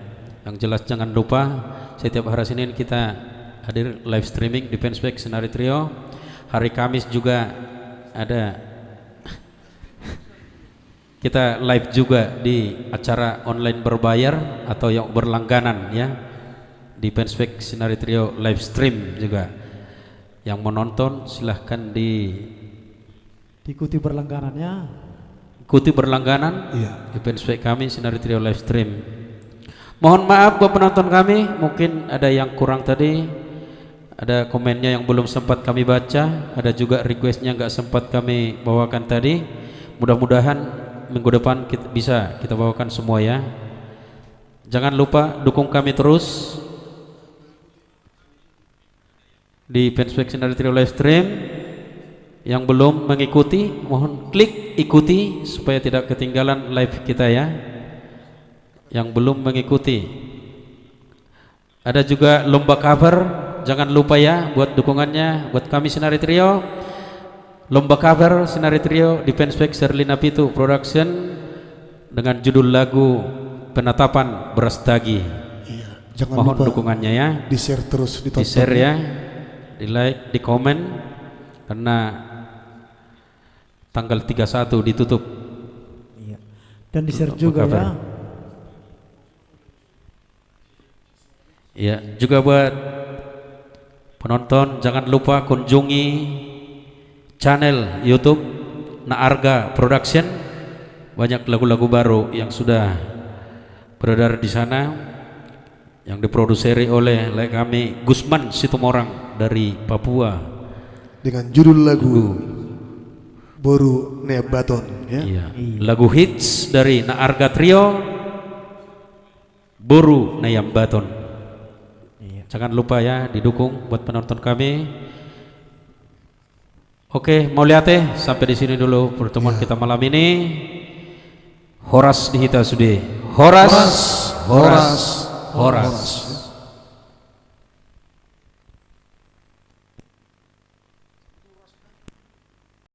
Yang jelas jangan lupa setiap hari Senin kita hadir live streaming di Fansback Senari Trio. Hari Kamis juga ada kita live juga di acara online berbayar atau yang berlangganan ya. Di Fansback Senari Trio live stream juga. Yang menonton silahkan diikuti berlangganannya. Ikuti berlangganan Iya. di fanspage kami Senari Trio live stream. Mohon maaf buat penonton kami, mungkin ada yang kurang tadi, ada komennya yang belum sempat kami baca, ada juga requestnya nggak sempat kami bawakan tadi. Mudah-mudahan minggu depan bisa kita bawakan semua ya. Jangan lupa dukung kami terus di fanspage Senari Trio live stream. Yang belum mengikuti mohon klik ikuti supaya tidak ketinggalan live kita ya. Yang belum mengikuti ada juga lomba cover, jangan lupa ya buat dukungannya buat kami Senari Trio. Lomba cover Senari Trio di fanspage Serlina Pitu Production dengan judul lagu Penatapan Beras Dagi. Jangan Mohon lupa dukungannya ya. di share terus, Di share ya, di like, di komen karena tanggal 31 ditutup. Iya. Dan di share juga Cover. ya. Ya, juga buat penonton jangan lupa kunjungi channel YouTube Naarga Production. Banyak lagu-lagu baru yang sudah beredar di sana yang diproduseri oleh kami Gusman Situmorang dari Papua dengan judul lagu Boru Nebaton ya. Iya. Lagu hits dari Naarga Trio Boru Nayambaton. Jangan lupa ya didukung buat penonton kami. Oke, mau lihat sampai di sini dulu pertemuan kita malam ini. Horas dihita sude. Horas.